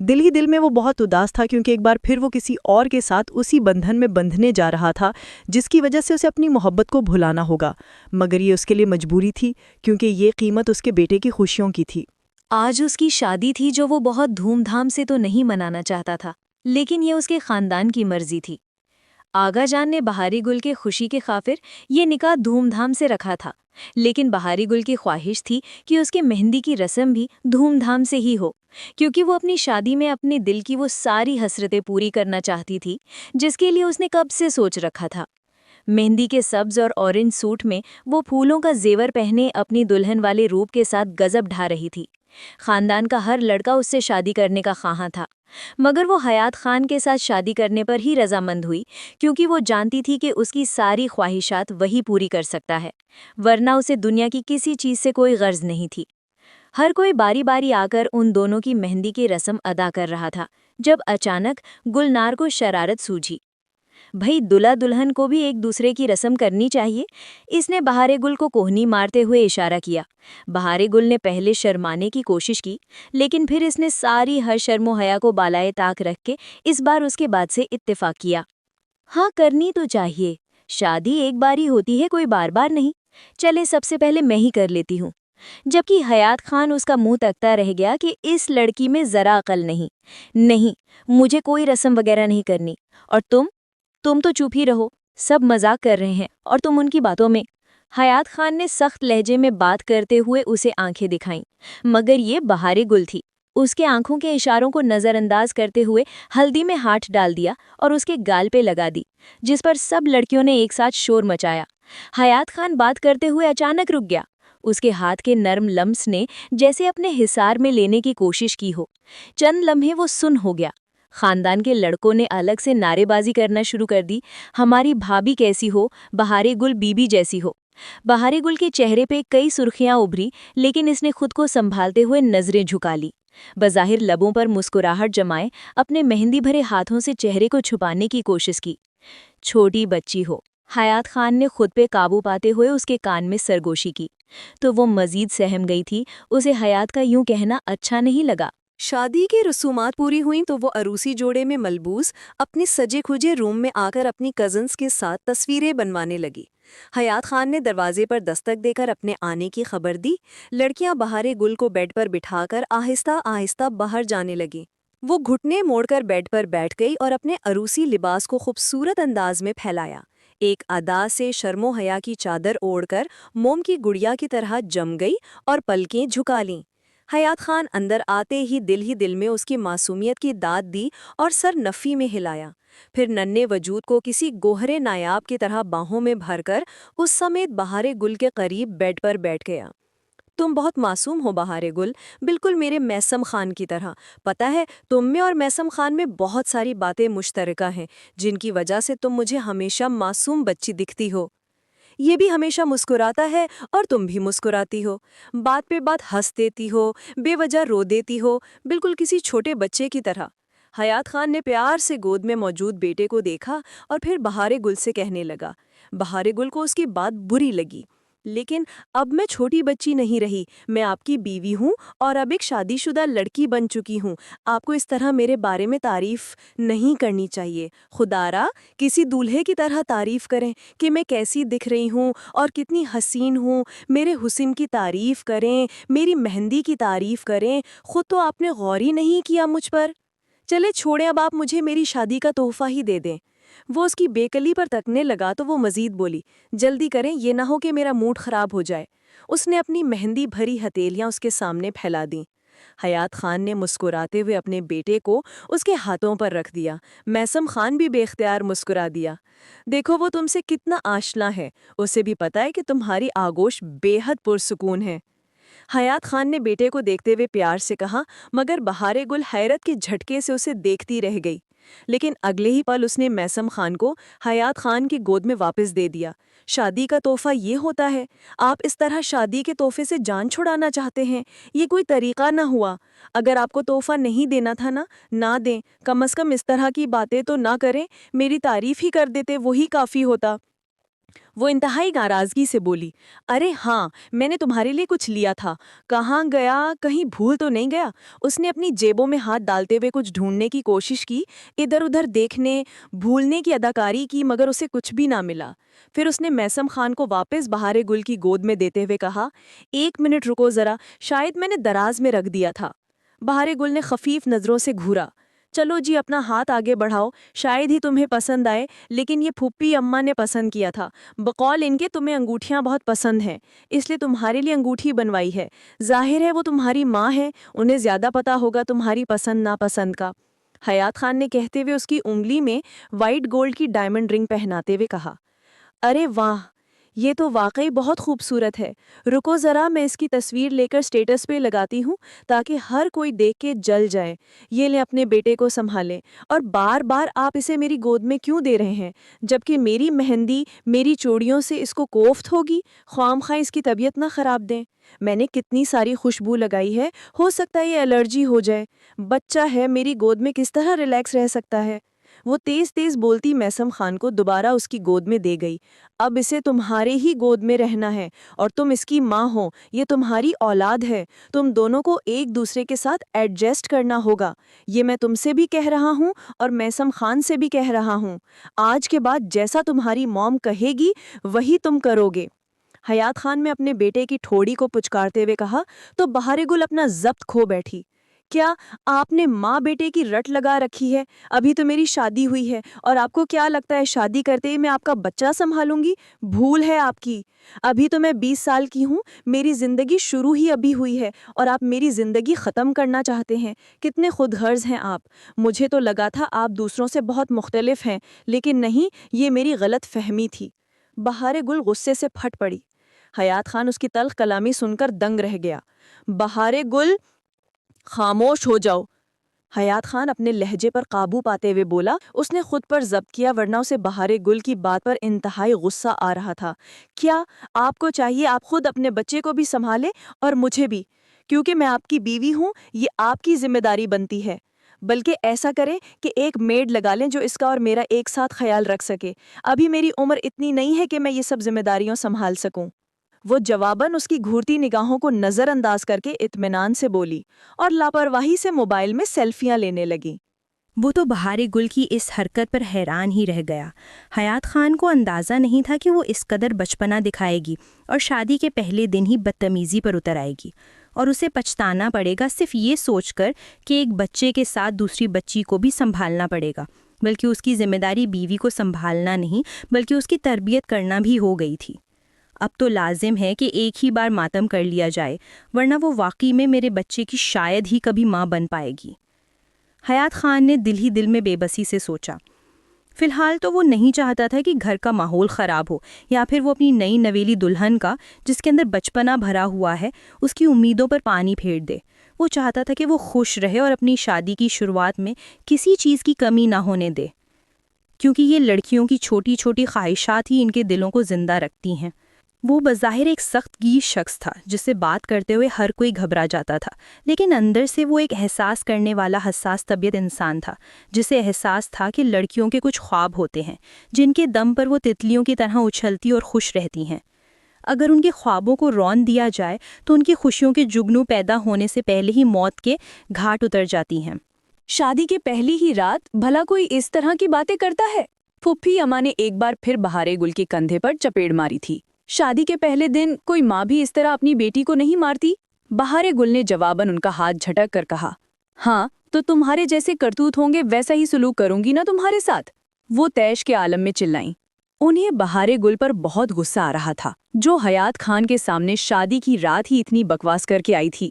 دل ہی دل میں وہ بہت اداس تھا کیونکہ ایک بار پھر وہ کسی اور کے ساتھ اسی بندھن میں بندھنے جا رہا تھا جس کی وجہ سے اسے اپنی محبت کو بھلانا ہوگا، مگر یہ اس کے لیے مجبوری تھی کیونکہ یہ قیمت اس کے بیٹے کی خوشیوں کی تھی۔ آج اس کی شادی تھی جو وہ بہت دھوم دھام سے تو نہیں منانا چاہتا تھا، لیکن یہ اس کے خاندان کی مرضی تھی۔ آغا جان نے بہاری گل کے خوشی کے خاطر یہ نکاح دھوم دھام سے رکھا تھا، لیکن بہاری گل کی خواہش تھی کہ اس کے مہندی کی رسم بھی دھوم دھام سے ہی ہو، کیونکہ وہ اپنی شادی میں اپنے دل کی وہ ساری حسرتیں پوری کرنا چاہتی تھی جس کے لیے اس نے کب سے سوچ رکھا تھا۔ مہندی کے سبز اور اورنج سوٹ میں وہ پھولوں کا زیور پہنے اپنی دلہن والے روپ کے ساتھ گزب ڈھا رہی تھی۔ خاندان کا ہر لڑکا اس سے شادی کرنے کا خواہاں تھا، مگر وہ حیات خان کے ساتھ شادی کرنے پر ہی رضامند ہوئی کیونکہ وہ جانتی تھی کہ اس کی ساری خواہشات وہی پوری کر سکتا ہے، ورنہ اسے دنیا کی کسی چیز سے کوئی غرض نہیں تھی۔ ہر کوئی باری باری آ کر ان دونوں کی مہندی کی رسم ادا کر رہا تھا جب اچانک گلنار کو شرارت سوجھی۔ بھئی دلہا دلہن کو بھی ایک دوسرے کی رسم کرنی چاہیے، اس نے بہارے گل کو کوہنی مارتے ہوئے اشارہ کیا۔ بہارے گل نے پہلے شرمانے کی کوشش کی لیکن پھر اس نے ساری ہر شرم و حیا کو بالائے طاق رکھ کے اس بار اس کے بعد سے اتفاق کیا۔ ہاں کرنی تو چاہیے، شادی ایک بار ہی ہوتی ہے، کوئی بار بار نہیں، چلے سب سے پہلے میں ہی کر لیتی ہوں۔ جبکہ حیات خان اس کا منہ تکتا رہ گیا کہ اس لڑکی میں ذرا عقل نہیں، مجھے کوئی رسم وغیرہ نہیں کرنی، اور تم تو چپ ہی رہو، سب مذاق کر رہے ہیں اور تم ان کی باتوں میں۔ حیات خان نے سخت لہجے میں بات کرتے ہوئے اسے آنکھیں دکھائیں، مگر یہ بہارے گل تھی۔ اس کے آنکھوں کے اشاروں کو نظر انداز کرتے ہوئے ہلدی میں ہاتھ ڈال دیا اور اس کے گال پہ لگا دی، جس پر سب لڑکیوں نے ایک ساتھ شور مچایا۔ حیات خان بات کرتے ہوئے اچانک رک گیا، اس کے ہاتھ کے نرم لمس نے جیسے اپنے حصار میں لینے کی کوشش کی ہو۔ چند لمحے وہ سن ہو گیا۔ خاندان کے لڑکوں نے الگ سے نعرے بازی کرنا شروع کر دی، ہماری بھابھی کیسی ہو، بہارے گل بی بی جیسی ہو۔ بہارے گل کے چہرے پہ کئی سرخیاں ابھری لیکن اس نے خود کو سنبھالتے ہوئے نظریں جھکا لی، بظاہر لبوں پر مسکراہٹ جمائے اپنے مہندی بھرے ہاتھوں سے چہرے کو چھپانے کی کوشش کی۔ چھوٹی بچی ہو، حیات خان نے خود پہ قابو پاتے ہوئے اس کے کان میں سرگوشی کی، تو وہ مزید سہم گئی تھی۔ اسے حیات کا یوں کہنا اچھا نہیں لگا۔ شادی کی رسومات پوری ہوئیں تو وہ عروسی جوڑے میں ملبوس اپنے سجے کھجے روم میں آ کر اپنی کزنز کے ساتھ تصویریں بنوانے لگی۔ حیات خان نے دروازے پر دستک دے کر اپنے آنے کی خبر دی۔ لڑکیاں بہارے گل کو بیڈ پر بٹھا کر آہستہ آہستہ باہر جانے لگیں۔ وہ گھٹنے موڑ کر بیڈ پر بیٹھ گئی اور اپنے عروسی لباس کو خوبصورت انداز میں پھیلایا۔ ایک ادا سے شرم و حیا کی چادر اوڑھ کر موم کی گڑیا کی طرح جم گئی اور پلکیں جھکا لیں۔ حیات خان اندر آتے ہی دل میں اس کی معصومیت کی داد دی اور سر نفی میں ہلایا، پھر ننھے وجود کو کسی گوہرے نایاب کی طرح باہوں میں بھر کر اس سمیت بہارے گل کے قریب بیڈ پر بیٹھ گیا۔ تم بہت معصوم ہو بہارے گل، بالکل میرے میسم خان کی طرح۔ پتہ ہے تم میں اور میسم خان میں بہت ساری باتیں مشترکہ ہیں جن کی وجہ سے تم مجھے ہمیشہ معصوم بچی دکھتی ہو۔ یہ بھی ہمیشہ مسکراتا ہے اور تم بھی مسکراتی ہو، بات پہ بات ہنس دیتی ہو، بے وجہ رو دیتی ہو، بالکل کسی چھوٹے بچے کی طرح۔ حیات خان نے پیار سے گود میں موجود بیٹے کو دیکھا اور پھر بہارے گل سے کہنے لگا۔ بہارے گل کو اس کی بات بری لگی، لیکن اب میں چھوٹی بچی نہیں رہی، میں آپ کی بیوی ہوں اور اب ایک شادی شدہ لڑکی بن چکی ہوں۔ آپ کو اس طرح میرے بارے میں تعریف نہیں کرنی چاہیے۔ خدا را کسی دولہے کی طرح تعریف کریں کہ میں کیسی دکھ رہی ہوں اور کتنی حسین ہوں، میرے حسن کی تعریف کریں، میری مہندی کی تعریف کریں، خود تو آپ نے غور ہی نہیں کیا مجھ پر۔ چلے چھوڑیں، اب آپ مجھے میری شادی کا تحفہ ہی دے دیں۔ وہ اس کی بیکلی پر تکنے لگا تو وہ مزید بولی، جلدی کریں، یہ نہ ہو کہ میرا موڈ خراب ہو جائے۔ اس نے اپنی مہندی بھری ہتھیلیاں اس کے سامنے پھیلا دیں۔ حیات خان نے مسکراتے ہوئے اپنے بیٹے کو اس کے ہاتھوں پر رکھ دیا۔ میثم خان بھی بے اختیار مسکرا دیا۔ دیکھو وہ تم سے کتنا آشنا ہے، اسے بھی پتا ہے کہ تمہاری آغوش بے حد پرسکون ہے۔ حیات خان نے بیٹے کو دیکھتے ہوئے پیار سے کہا، مگر بہار گل حیرت کے جھٹکے سے اسے دیکھتی رہ گئی۔ لیکن اگلے ہی پل اس نے میثم خان کو حیات خان کی گود میں واپس دے دیا۔ شادی کا تحفہ یہ ہوتا ہے؟ آپ اس طرح شادی کے تحفے سے جان چھڑانا چاہتے ہیں؟ یہ کوئی طریقہ نہ ہوا۔ اگر آپ کو تحفہ نہیں دینا تھا نہ دیں، کم از کم اس طرح کی باتیں تو نہ کریں، میری تعریف ہی کر دیتے وہی کافی ہوتا۔ وہ انتہائی ناراضگی سے بولی، ارے ہاں، میں نے تمہارے لیے کچھ لیا تھا، کہاں گیا؟ کہیں بھول تو نہیں گیا؟ اس نے اپنی جیبوں میں ہاتھ ڈالتے ہوئے کچھ ڈھونڈنے کی کوشش کی، ادھر ادھر دیکھنے بھولنے کی اداکاری کی، مگر اسے کچھ بھی نہ ملا۔ پھر اس نے میثم خان کو واپس بہار گل کی گود میں دیتے ہوئے کہا، 1 منٹ رکو ذرا، شاید میں نے دراز میں رکھ دیا تھا۔ بہار گل نے خفیف نظروں سے گھورا، چلو جی اپنا ہاتھ آگے بڑھاؤ، شاید ہی تمہیں پسند آئے، لیکن یہ پھوپھی اماں نے پسند کیا تھا۔ بقول ان کے تمہیں انگوٹھیاں بہت پسند ہیں، اس لیے تمہارے لیے انگوٹھی بنوائی ہے۔ ظاہر ہے وہ تمہاری ماں ہے، انہیں زیادہ پتا ہوگا تمہاری پسند ناپسند کا۔ حیات خان نے کہتے ہوئے اس کی انگلی میں وائٹ گولڈ کی ڈائمنڈ رنگ پہناتے ہوئے کہا، ارے واہ، یہ تو واقعی بہت خوبصورت ہے۔ رکو ذرا، میں اس کی تصویر لے کر سٹیٹس پہ لگاتی ہوں تاکہ ہر کوئی دیکھ کے جل جائے۔ یہ لیں اپنے بیٹے کو سنبھالیں، اور بار بار آپ اسے میری گود میں کیوں دے رہے ہیں جبکہ میری مہندی میری چوڑیوں سے اس کو کوفت ہوگی؟ خواہ مخواہ اس کی طبیعت نہ خراب دیں۔ میں نے کتنی ساری خوشبو لگائی ہے، ہو سکتا ہے یہ الرجی ہو جائے۔ بچہ ہے، میری گود میں کس طرح ریلیکس رہ سکتا ہے؟ وہ تیز تیز بولتی میثم خان کو دوبارہ اس کی گود میں دے گئی۔ اب اسے تمہارے ہی گود میں رہنا ہے، اور تم اس کی ماں ہو، یہ تمہاری اولاد ہے، تم دونوں کو ایک دوسرے کے ساتھ ایڈجسٹ کرنا ہوگا۔ یہ میں تم سے بھی کہہ رہا ہوں اور میثم خان سے بھی کہہ رہا ہوں۔ آج کے بعد جیسا تمہاری موم کہے گی وہی تم کرو گے۔ حیات خان میں اپنے بیٹے کی ٹھوڑی کو پچکارتے ہوئے کہا تو بہار گل اپنا ضبط کھو بیٹھی۔ کیا آپ نے ماں بیٹے کی رٹ لگا رکھی ہے؟ ابھی تو میری شادی ہوئی ہے، اور آپ کو کیا لگتا ہے شادی کرتے ہی میں آپ کا بچہ سنبھالوں گی؟ بھول ہے آپ کی۔ ابھی تو میں 20 سال کی ہوں، میری زندگی شروع ہی ابھی ہوئی ہے، اور آپ میری زندگی ختم کرنا چاہتے ہیں۔ کتنے خود غرض ہیں آپ۔ مجھے تو لگا تھا آپ دوسروں سے بہت مختلف ہیں، لیکن نہیں، یہ میری غلط فہمی تھی۔ بہار گل غصے سے پھٹ پڑی۔ حیات خان اس کی تلخ کلامی سن کر دنگ رہ گیا۔ بہار گل، خاموش ہو جاؤ۔ حیات خان اپنے لہجے پر قابو پاتے ہوئے بولا۔ اس نے خود پر ضبط کیا، ورنہ اسے بہار گل کی بات پر انتہائی غصہ آ رہا تھا۔ کیا آپ کو چاہیے آپ خود اپنے بچے کو بھی سنبھالیں اور مجھے بھی؟ کیونکہ میں آپ کی بیوی ہوں، یہ آپ کی ذمہ داری بنتی ہے۔ بلکہ ایسا کریں کہ ایک میڈ لگا لیں جو اس کا اور میرا ایک ساتھ خیال رکھ سکے۔ ابھی میری عمر اتنی نہیں ہے کہ میں یہ سب ذمہ داریاں سنبھال سکوں۔ وہ جواباً اس کی گھورتی نگاہوں کو نظر انداز کر کے اطمینان سے بولی، اور لاپرواہی سے موبائل میں سیلفیاں لینے لگی۔ وہ تو بہار گل کی اس حرکت پر حیران ہی رہ گیا۔ حیات خان کو اندازہ نہیں تھا کہ وہ اس قدر بچپنا دکھائے گی اور شادی کے پہلے دن ہی بدتمیزی پر اتر آئے گی، اور اسے پچھتانا پڑے گا صرف یہ سوچ کر کہ ایک بچے کے ساتھ دوسری بچی کو بھی سنبھالنا پڑے گا، بلکہ اس کی ذمہ داری بیوی کو سنبھالنا نہیں بلکہ اس کی تربیت کرنا بھی ہو گئی تھی۔ اب تو لازم ہے کہ ایک ہی بار ماتم کر لیا جائے، ورنہ وہ واقعی میں میرے بچے کی شاید ہی کبھی ماں بن پائے گی۔ حیات خان نے دل ہی دل میں بے بسی سے سوچا۔ فی الحال تو وہ نہیں چاہتا تھا کہ گھر کا ماحول خراب ہو، یا پھر وہ اپنی نئی نویلی دلہن کا، جس کے اندر بچپنا بھرا ہوا ہے، اس کی امیدوں پر پانی پھیر دے۔ وہ چاہتا تھا کہ وہ خوش رہے اور اپنی شادی کی شروعات میں کسی چیز کی کمی نہ ہونے دے، کیونکہ یہ لڑکیوں کی چھوٹی چھوٹی خواہشات ہی ان کے دلوں کو زندہ رکھتی ہیں۔ وہ بظاہر ایک سخت گیر شخص تھا جس سے بات کرتے ہوئے ہر کوئی گھبرا جاتا تھا، لیکن اندر سے وہ ایک احساس کرنے والا حساس طبیعت انسان تھا، جسے احساس تھا کہ لڑکیوں کے کچھ خواب ہوتے ہیں جن کے دم پر وہ تتلیوں کی طرح اچھلتی اور خوش رہتی ہیں۔ اگر ان کے خوابوں کو رون دیا جائے تو ان کی خوشیوں کے جگنو پیدا ہونے سے پہلے ہی موت کے گھاٹ اتر جاتی ہیں۔ شادی کے پہلی ہی رات بھلا کوئی اس طرح کی باتیں کرتا ہے؟ پھوپھی اماں نے ایک بار پھر بہار گل کے کندھے پر چپیڑ ماری تھی۔ شادی کے پہلے دن کوئی ماں بھی اس طرح اپنی بیٹی کو نہیں مارتی؟ بہار گل نے جواباً ان کا ہاتھ جھٹک کر کہا، ہاں تو تمہارے جیسے کرتوت ہوں گے ویسا ہی سلوک کروں گی نا تمہارے ساتھ۔ وہ تیش کے عالم میں چلائیں۔ انہیں بہار گل پر بہت غصہ آ رہا تھا، جو حیات خان کے سامنے شادی کی رات ہی اتنی بکواس کر کے آئی تھی۔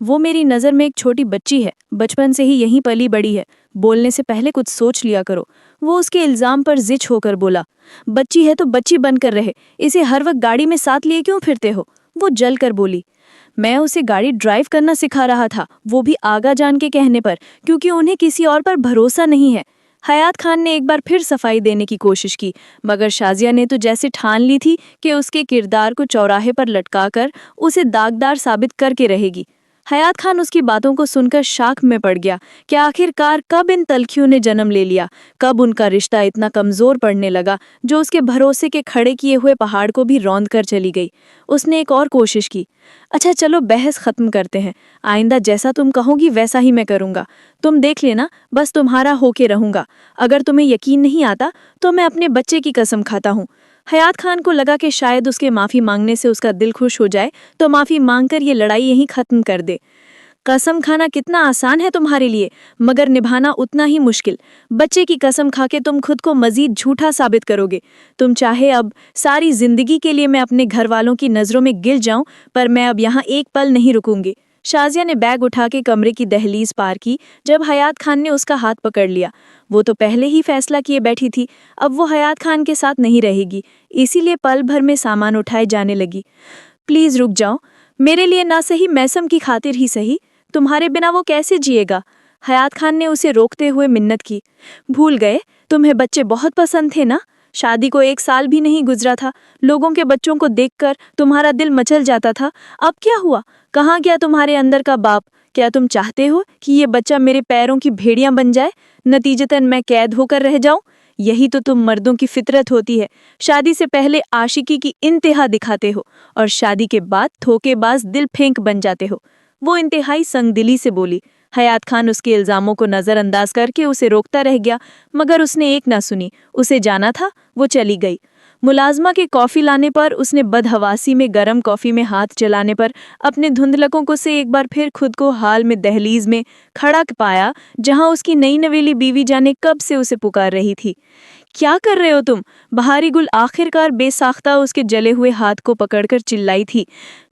وہ میری نظر میں ایک چھوٹی بچی ہے، بچپن سے ہی یہیں پلی بڑی ہے، بولنے سے پہلے کچھ سوچ لیا کرو۔ وہ اس کے الزام پر زچ ہو کر بولا، بچی ہے تو بچی بن کر رہے، اسے ہر وقت گاڑی میں ساتھ لیے کیوں پھرتے ہو؟ وہ جل کر بولی، میں اسے گاڑی ڈرائیو کرنا سکھا رہا تھا، وہ بھی آغا جان کے کہنے پر، کیونکہ انہیں کسی اور پر بھروسہ نہیں ہے۔ حیات خان نے ایک بار پھر صفائی دینے کی کوشش کی، مگر شازیہ نے تو جیسے ٹھان لی تھی کہ اس کے کردار کو چوراہے پر لٹکا کر اسے داغدار ثابت کر کے رہے گی۔ حیات خان اس کی باتوں کو سن کر شاک میں پڑ گیا کہ آخر کار کب ان تلخیوں نے جنم لے لیا، کب ان کا رشتہ اتنا کمزور پڑنے لگا جو اس کے بھروسے کے کھڑے کیے ہوئے پہاڑ کو بھی روند کر چلی گئی۔ اس نے ایک اور کوشش کی، اچھا چلو بحث ختم کرتے ہیں، آئندہ جیسا تم کہو گی ویسا ہی میں کروں گا، تم دیکھ لینا، بس تمہارا ہو کے رہوں گا، اگر تمہیں یقین نہیں آتا تو میں اپنے بچے کی قسم کھاتا ہوں۔ حیات خان کو لگا کہ شاید اس کے معافی مانگنے سے اس کا دل خوش ہو جائے تو معافی مانگ کر یہ لڑائی یہیں ختم کر دے۔ قسم کھانا کتنا آسان ہے تمہارے لیے، مگر نبھانا اتنا ہی مشکل۔ بچے کی قسم کھا کے تم خود کو مزید جھوٹا ثابت کرو گے۔ تم چاہے اب ساری زندگی کے لیے میں اپنے گھر والوں کی نظروں میں گر جاؤں، پر میں اب یہاں ایک پل نہیں رکوں گی۔ شازیہ نے بیگ اٹھا کے کمرے کی دہلیز پار کی جب حیات خان نے اس کا ہاتھ پکڑ لیا۔ وہ تو پہلے ہی فیصلہ کیے بیٹھی تھی، اب وہ حیات خان کے ساتھ نہیں رہے گی، اسی لیے پل بھر میں سامان اٹھائے جانے لگی۔ پلیز رک جاؤ، میرے لیے نہ صحیح میسم کی خاطر ہی صحیح، تمہارے بنا وہ کیسے جیے گا؟ حیات خان نے اسے روکتے ہوئے منت کی۔ بھول گئے تمہیں بچے بہت پسند تھے نا؟ شادی کو 1 سال بھی نہیں گزرا تھا، لوگوں کے بچوں کو دیکھ کر تمہارا دل مچل جاتا تھا، اب کیا ہوا؟ کہاں گیا تمہارے اندر کا باپ؟ کیا تم چاہتے ہو کہ یہ بچہ میرے پیروں کی بھیڑیاں بن جائے، نتیجتاً میں قید ہو کر رہ جاؤں؟ یہی تو تم مردوں کی فطرت ہوتی ہے، شادی سے پہلے عاشقی کی انتہا دکھاتے ہو اور شادی کے بعد دھوکے باز دل پھینک بن جاتے ہو۔ وہ انتہائی سنگ دلی سے بولی۔ حیات خان اس کے الزاموں کو نظر انداز کر کے اسے روکتا رہ گیا، مگر اس نے ایک نہ سنی، اسے جانا تھا، وہ چلی گئی۔ ملازمہ کے کافی لانے پر اس نے بدحواسی میں گرم کافی میں ہاتھ چلانے پر اپنے دھندلکوں کو سے ایک بار پھر خود کو حال میں دہلیز میں کھڑا پایا جہاں اس کی نئی نویلی بیوی جانے کب سے اسے پکار رہی تھی۔ کیا کر رہے ہو تم؟ بہاری گل آخر کار بے ساختہ اس کے جلے ہوئے ہاتھ کو پکڑ کر چلائی تھی۔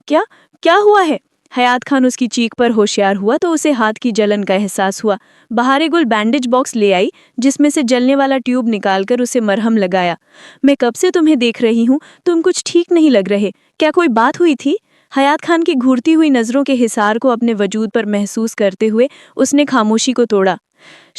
کیا ہوا ہے؟ حیات خان اس کی چیخ پر ہوشیار ہوا تو اسے ہاتھ کی جلن کا احساس ہوا۔ بہاری گل بینڈیج باکس لے آئی جس میں سے جلنے والا ٹیوب نکال کر اسے مرہم لگایا۔ میں کب سے تمہیں دیکھ رہی ہوں، تم کچھ ٹھیک نہیں لگ رہے، کیا کوئی بات ہوئی تھی؟ حیات خان کی گھورتی ہوئی نظروں کے حصار کو اپنے وجود پر محسوس کرتے ہوئے اس نے خاموشی کو توڑا۔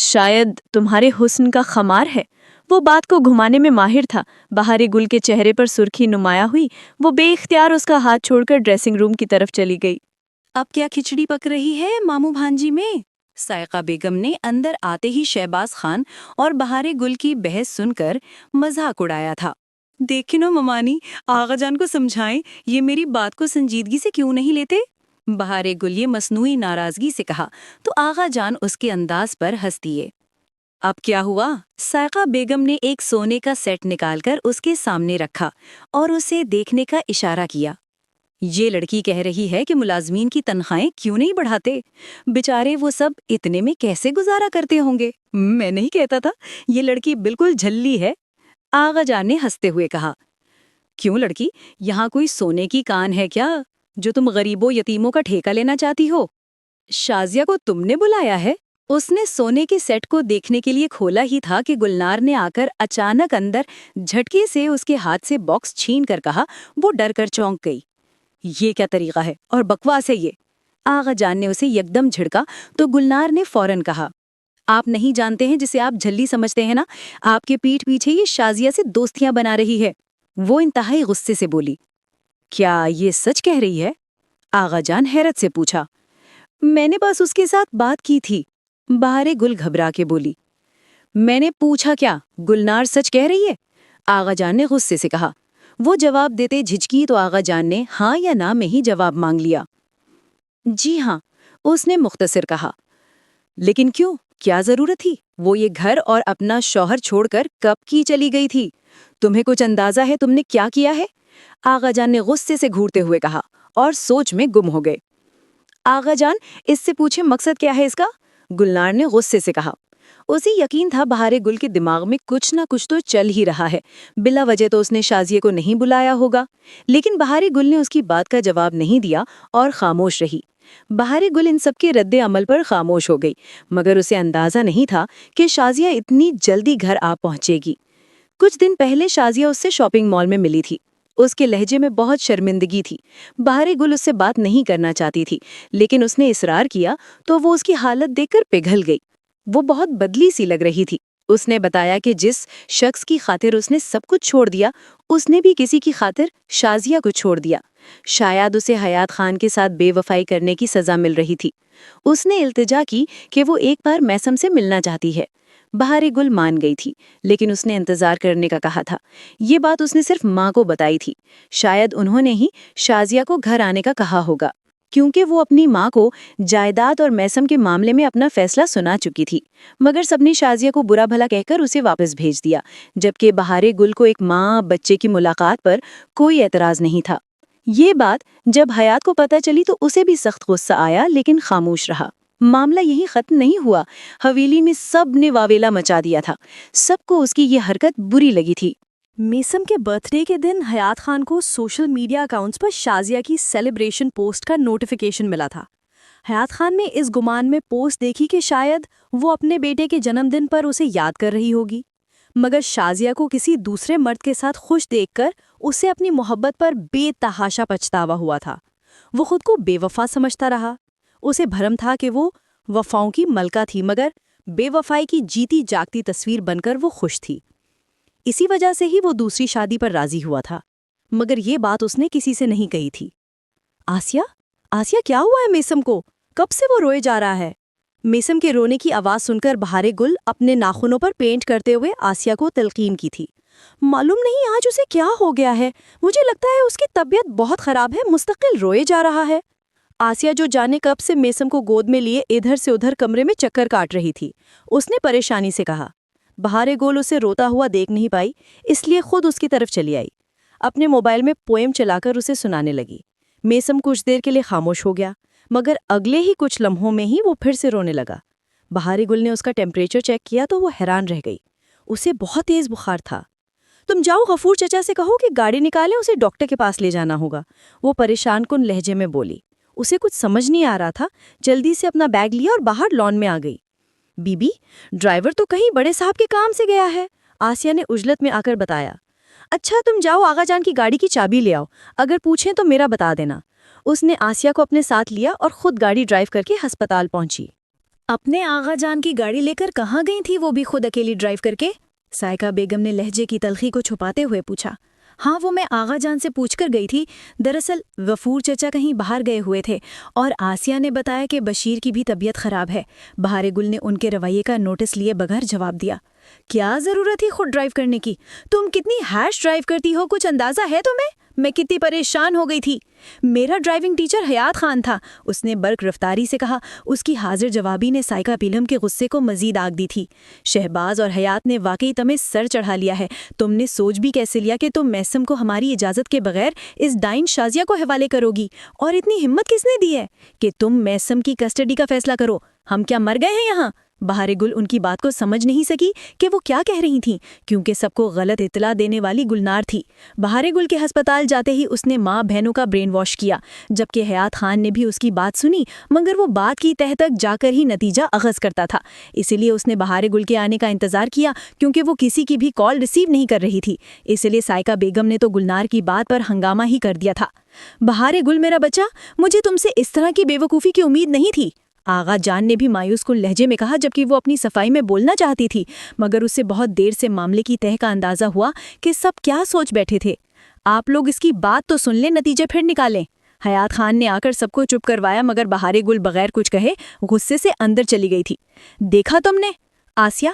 شاید تمہارے حسن کا خمار ہے۔ وہ بات کو گھمانے میں ماہر تھا۔ بہاری گل کے چہرے پر سرخی نمایاں ہوئی، وہ بے اختیار اس کا ہاتھ چھوڑ کر ڈریسنگ روم کی طرف چلی گئی۔ اب کیا کھچڑی پک رہی ہے ماموں بھانجی میں؟ سائقہ بیگم نے اندر آتے ہی شہباز خان اور بہارے گل کی بحث سن کر مذاق اڑایا تھا۔ دیکھنو ممانی، آغا جان کو سمجھائیں، یہ میری بات کو سنجیدگی سے کیوں نہیں لیتے؟ بہارے گل یہ مصنوعی ناراضگی سے کہا تو آغا جان اس کے انداز پر ہنس دیے۔ اب کیا ہوا؟ سائقہ بیگم نے ایک سونے کا سیٹ نکال کر اس کے سامنے رکھا اور اسے دیکھنے کا اشارہ کیا۔ یہ لڑکی کہہ رہی ہے کہ ملازمین کی تنخواہیں کیوں نہیں بڑھاتے؟ بیچارے وہ سب اتنے میں کیسے گزارا کرتے ہوں گے؟ میں نہیں کہتا تھا، یہ لڑکی بالکل جھلی ہے، آغا جان نے ہنستے ہوئے کہا۔ کیوں لڑکی، یہاں کوئی سونے کی کان ہے کیا جو تم غریبوں یتیموں کا ٹھیکہ لینا چاہتی ہو؟ شازیہ کو تم نے بلایا ہے؟ اس نے سونے کے سیٹ کو دیکھنے کے لیے کھولا ہی تھا کہ گلنار نے آ کر اچانک اندر جھٹکے سے اس کے ہاتھ سے باکس چھین کر کہا۔ وہ ڈر کر چونک گئی۔ یہ کیا طریقہ ہے اور بکواس ہے یہ؟ آغا جان نے اسے یکدم جھڑکا تو گلنار نے فوراً کہا، آپ نہیں جانتے ہیں جسے آپ جھلی سمجھتے ہیں نا، آپ کے پیٹھ پیچھے یہ شازیہ سے دوستیاں بنا رہی ہے۔ وہ انتہائی غصے سے بولی۔ کیا یہ سچ کہہ رہی ہے؟ آغا جان حیرت سے پوچھا۔ میں نے بس اس کے ساتھ بات کی تھی، بہارے گل گھبرا کے بولی۔ میں نے پوچھا کیا، گلنار سچ کہہ رہی ہے؟ آغا جان نے غصے سے کہا۔ وہ جواب دیتے جھجکی تو آغا جان نے ہاں یا نہ میں ہی جواب مانگ لیا۔ جی ہاں، اس نے مختصر کہا۔ لیکن کیوں؟ کیا ضرورت تھی؟ وہ یہ گھر اور اپنا شوہر چھوڑ کر کب کی چلی گئی تھی؟ تمہیں کچھ اندازہ ہے تم نے کیا کیا ہے؟ آغا جان نے غصے سے گھورتے ہوئے کہا اور سوچ میں گم ہو گئے۔ آغا جان، اس سے پوچھے مقصد کیا ہے اس کا؟ گلنار نے غصے سے کہا۔ اسے یقین تھا بہار گل کے دماغ میں کچھ نہ کچھ تو چل ہی رہا ہے، بلا وجہ تو اس نے شازیہ کو نہیں بلایا ہوگا۔ لیکن بہار گل نے اس کی بات کا جواب نہیں دیا اور خاموش رہی۔ بہار گل ان سب کے رد عمل پر خاموش ہو گئی، مگر اسے اندازہ نہیں تھا کہ شازیہ اتنی جلدی گھر آ پہنچے گی۔ کچھ دن پہلے شازیہ اس سے شاپنگ مال میں ملی تھی۔ اس کے لہجے میں بہت شرمندگی تھی۔ بہار گل اس سے بات نہیں کرنا چاہتی تھی، لیکن اس نے اصرار کیا تو وہ اس کی حالت دیکھ کر پگھل گئی۔ وہ بہت بدلی سی لگ رہی تھی۔ اس نے بتایا کہ جس شخص کی خاطر اس نے سب کچھ چھوڑ دیا، اس نے بھی کسی کی خاطر شازیہ کو چھوڑ دیا۔ شاید اسے حیات خان کے ساتھ بے وفائی کرنے کی سزا مل رہی تھی۔ اس نے التجا کی کہ وہ ایک بار میسم سے ملنا چاہتی ہے۔ بہار گل مان گئی تھی، لیکن اس نے انتظار کرنے کا کہا تھا۔ یہ بات اس نے صرف ماں کو بتائی تھی۔ شاید انہوں نے ہی شازیہ کو گھر آنے کا کہا ہوگا، کیونکہ وہ اپنی ماں کو جائیداد اور میسم کے معاملے میں اپنا فیصلہ سنا چکی تھی۔ مگر سب نے شازیہ کو برا بھلا کہہ کر اسے واپس بھیج دیا، جبکہ بہار گل کو ایک ماں بچے کی ملاقات پر کوئی اعتراض نہیں تھا۔ یہ بات جب حیات کو پتہ چلی تو اسے بھی سخت غصہ آیا، لیکن خاموش رہا۔ معاملہ یہی ختم نہیں ہوا۔ حویلی میں سب نے واویلا مچا دیا تھا۔ سب کو اس کی یہ حرکت بری لگی تھی۔ میسم کے برتھ ڈے کے دن حیات خان کو سوشل میڈیا اکاؤنٹس پر شازیہ کی سیلیبریشن پوسٹ کا نوٹیفیکیشن ملا تھا۔ حیات خان نے اس گمان میں پوسٹ دیکھی کہ شاید وہ اپنے بیٹے کے جنم دن پر اسے یاد کر رہی ہوگی، مگر شازیہ کو کسی دوسرے مرد کے ساتھ خوش دیکھ کر اسے اپنی محبت پر بے تحاشا پچھتاوا ہوا تھا۔ وہ خود کو بے وفا سمجھتا رہا۔ اسے بھرم تھا کہ وہ وفاؤں کی ملکہ تھی، مگر بے وفائی کی جیتی جاگتی تصویر بن کر وہ خوش تھی۔ اسی وجہ سے ہی وہ دوسری شادی پر راضی ہوا تھا، مگر یہ بات اس نے کسی سے نہیں کہی تھی۔ آسیہ کیا ہوا ہے میسم کو؟ کب سے وہ روئے جا رہا ہے؟ میسم کے رونے کی آواز سن کر بہار گل اپنے ناخنوں پر پینٹ کرتے ہوئے آسیہ کو تلقین کی تھی۔ معلوم نہیں آج اسے کیا ہو گیا ہے، مجھے لگتا ہے اس کی طبیعت بہت خراب ہے، مستقل روئے جا رہا ہے۔ آسیہ جو جانے کب سے میسم کو گود میں لیے ادھر سے ادھر کمرے میں چکر کاٹ رہی تھی، اس نے پریشانی سے کہا۔ بہار گل اسے روتا ہوا دیکھ نہیں پائی، اس لیے خود اس کی طرف چلی آئی۔ اپنے موبائل میں پوئم چلا کر اسے سنانے لگی۔ میسم کچھ دیر کے لیے خاموش ہو گیا، مگر اگلے ہی کچھ لمحوں میں ہی وہ پھر سے رونے لگا۔ بہار گل نے اس کا ٹیمپریچر چیک کیا تو وہ حیران رہ گئی۔ اسے بہت تیز بخار تھا۔ تم جاؤ غفور چچا سے کہو کہ گاڑی نکالیں، اسے ڈاکٹر کے پاس لے جانا ہوگا، وہ پریشان کن لہجے میں بولی۔ اسے کچھ سمجھ نہیں آ رہا تھا، جلدی سے اپنا بیگ لیا اور باہر لان میں آ گئی۔ بی بی، ڈرائیور تو کہیں بڑے صاحب کے کام سے گیا ہے، آسیہ نے عجلت میں آ کر بتایا۔ اچھا تم جاؤ آغا جان کی گاڑی کی چابی لے آؤ، اگر پوچھیں تو میرا بتا دینا۔ اس نے آسیہ کو اپنے ساتھ لیا اور خود گاڑی ڈرائیو کر کے ہسپتال پہنچی۔ اپنے آغا جان کی گاڑی لے کر کہاں گئی تھی وہ بھی خود اکیلی ڈرائیو کر کے؟ سائقہ بیگم نے لہجے کی تلخی کو چھپاتے ہوئے پوچھا۔ ہاں وہ میں آغا جان سے پوچھ کر گئی تھی، دراصل غفور چچا کہیں باہر گئے ہوئے تھے اور آسیہ نے بتایا کہ بشیر کی بھی طبیعت خراب ہے۔ بہار گل نے ان کے رویے کا نوٹس لیے بغیر جواب دیا۔ کیا ضرورت تھی خود ڈرائیو کرنے کی؟ تم کتنی ہیش ڈرائیو کرتی ہو، کچھ اندازہ ہے تمہیں؟ میں کتنی پریشان ہو گئی تھی۔ میرا ڈرائیونگ ٹیچر حیات خان تھا، اس نے برق رفتاری سے کہا۔ اس کی حاضر جوابی نے سائقہ بیگم کے غصے کو مزید آگ دی تھی۔ شہباز اور حیات نے واقعی تمہیں سر چڑھا لیا ہے۔ تم نے سوچ بھی کیسے لیا کہ تم میسم کو ہماری اجازت کے بغیر اس ڈائن شازیہ کو حوالے کرو گی؟ اور اتنی ہمت کس نے دی ہے کہ تم میسم کی کسٹڈی کا فیصلہ کرو؟ ہم کیا مر گئے ہیں یہاں؟ بہار گل ان کی بات کو سمجھ نہیں سکی کہ وہ کیا کہہ رہی تھیں، کیونکہ سب کو غلط اطلاع دینے والی گلنار تھی۔ بہار گل کے ہسپتال جاتے ہی اس نے ماں بہنوں کا برین واش کیا، جبکہ حیات خان نے بھی اس کی بات سنی، مگر وہ بات کی تہ تک جا کر ہی نتیجہ اخذ کرتا تھا۔ اسی لیے اس نے بہار گل کے آنے کا انتظار کیا، کیونکہ وہ کسی کی بھی کال ریسیو نہیں کر رہی تھی۔ اس لیے سائقہ بیگم نے تو گلنار کی بات پر ہنگامہ ہی کر دیا تھا۔ بہار گل میرا بچہ، مجھے تم سے اس طرح کی بے وقوفی کی امید نہیں تھی، آغا جان نے بھی مایوس کن لہجے میں کہا، جبکہ وہ اپنی صفائی میں بولنا چاہتی تھی، مگر اسے بہت دیر سے معاملے کی تہ کا اندازہ ہوا کہ سب کیا سوچ بیٹھے تھے۔ آپ لوگ اس کی بات تو سن لیں، نتیجے پھر نکالیں۔ حیات خان نے آ کر سب کو چپ کروایا، مگر بہار گل بغیر کچھ کہے غصے سے اندر چلی گئی تھی۔ دیکھا تم نے؟ آسیہ،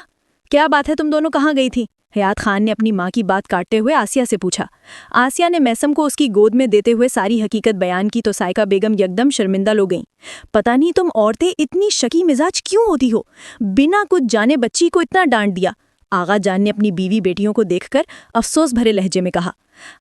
کیا بات ہے، تم دونوں کہاں گئی تھی؟ حیات خان نے اپنی ماں کی بات کاٹتے ہوئے آسیہ سے پوچھا۔ آسیہ نے میسم کو اس کی گود میں دیتے ہوئے ساری حقیقت بیان کی تو سائقہ بیگم یکدم شرمندہ ہو گئیں۔ پتہ نہیں تم عورتیں اتنی شکی مزاج کیوں ہوتی ہو، بنا کچھ جانے بچی کو اتنا ڈانٹ دیا۔ آغا جان نے اپنی بیوی بیٹیوں کو دیکھ کر افسوس بھرے لہجے میں کہا۔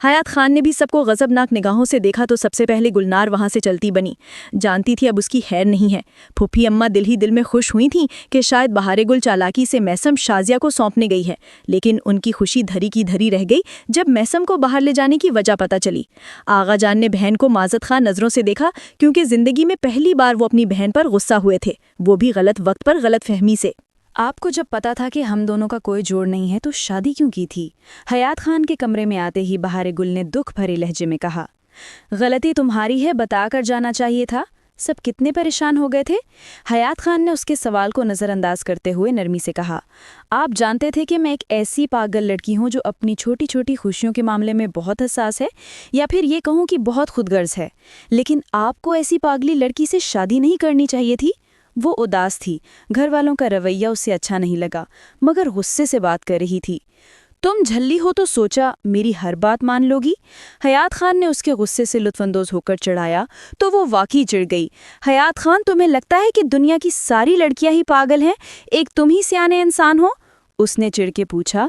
حیات خان نے بھی سب کو غضبناک نگاہوں سے دیکھا تو سب سے پہلے گلنار وہاں سے چلتی بنی۔ جانتی تھی اب اس کی خیر نہیں ہے۔ پھوپھی اماں دل ہی دل میں خوش ہوئی تھیں کہ شاید بہار گل چالاکی سے میسم شازیہ کو سونپنے گئی ہے، لیکن ان کی خوشی دھری کی دھری رہ گئی جب میسم کو باہر لے جانے کی وجہ پتہ چلی۔ آغا جان نے بہن کو معذت خواہ نظروں سے دیکھا، کیونکہ زندگی میں پہلی بار وہ اپنی بہن پر غصہ ہوئے تھے، وہ بھی غلط وقت پر غلط فہمی سے۔ آپ کو جب پتا تھا کہ ہم دونوں کا کوئی جوڑ نہیں ہے تو شادی کیوں کی تھی؟ حیات خان کے کمرے میں آتے ہی بہار گل نے دکھ بھرے لہجے میں کہا۔ غلطی تمہاری ہے، بتا کر جانا چاہیے تھا۔ سب کتنے پریشان ہو گئے تھے؟ حیات خان نے اس کے سوال کو نظر انداز کرتے ہوئے نرمی سے کہا۔ آپ جانتے تھے کہ میں ایک ایسی پاگل لڑکی ہوں جو اپنی چھوٹی چھوٹی خوشیوں کے معاملے میں بہت حساس ہے، یا پھر یہ کہوں کہ بہت خود غرض ہے، لیکن آپ کو ایسی پاگلی لڑکی سے شادی نہیں کرنی چاہیے تھی۔ وہ اداس تھی، گھر والوں کا رویہ اسے اچھا نہیں لگا، مگر غصے سے بات کر رہی تھی۔ تم جھلی ہو تو سوچا میری ہر بات مان لوگی؟ حیات خان نے اس کے غصے سے لطف اندوز ہو کر چڑھایا تو وہ واقعی چڑھ گئی۔ حیات خان، تمہیں لگتا ہے کہ دنیا کی ساری لڑکیاں ہی پاگل ہیں، ایک تم ہی سیانے انسان ہو؟ اس نے چڑھ کے پوچھا۔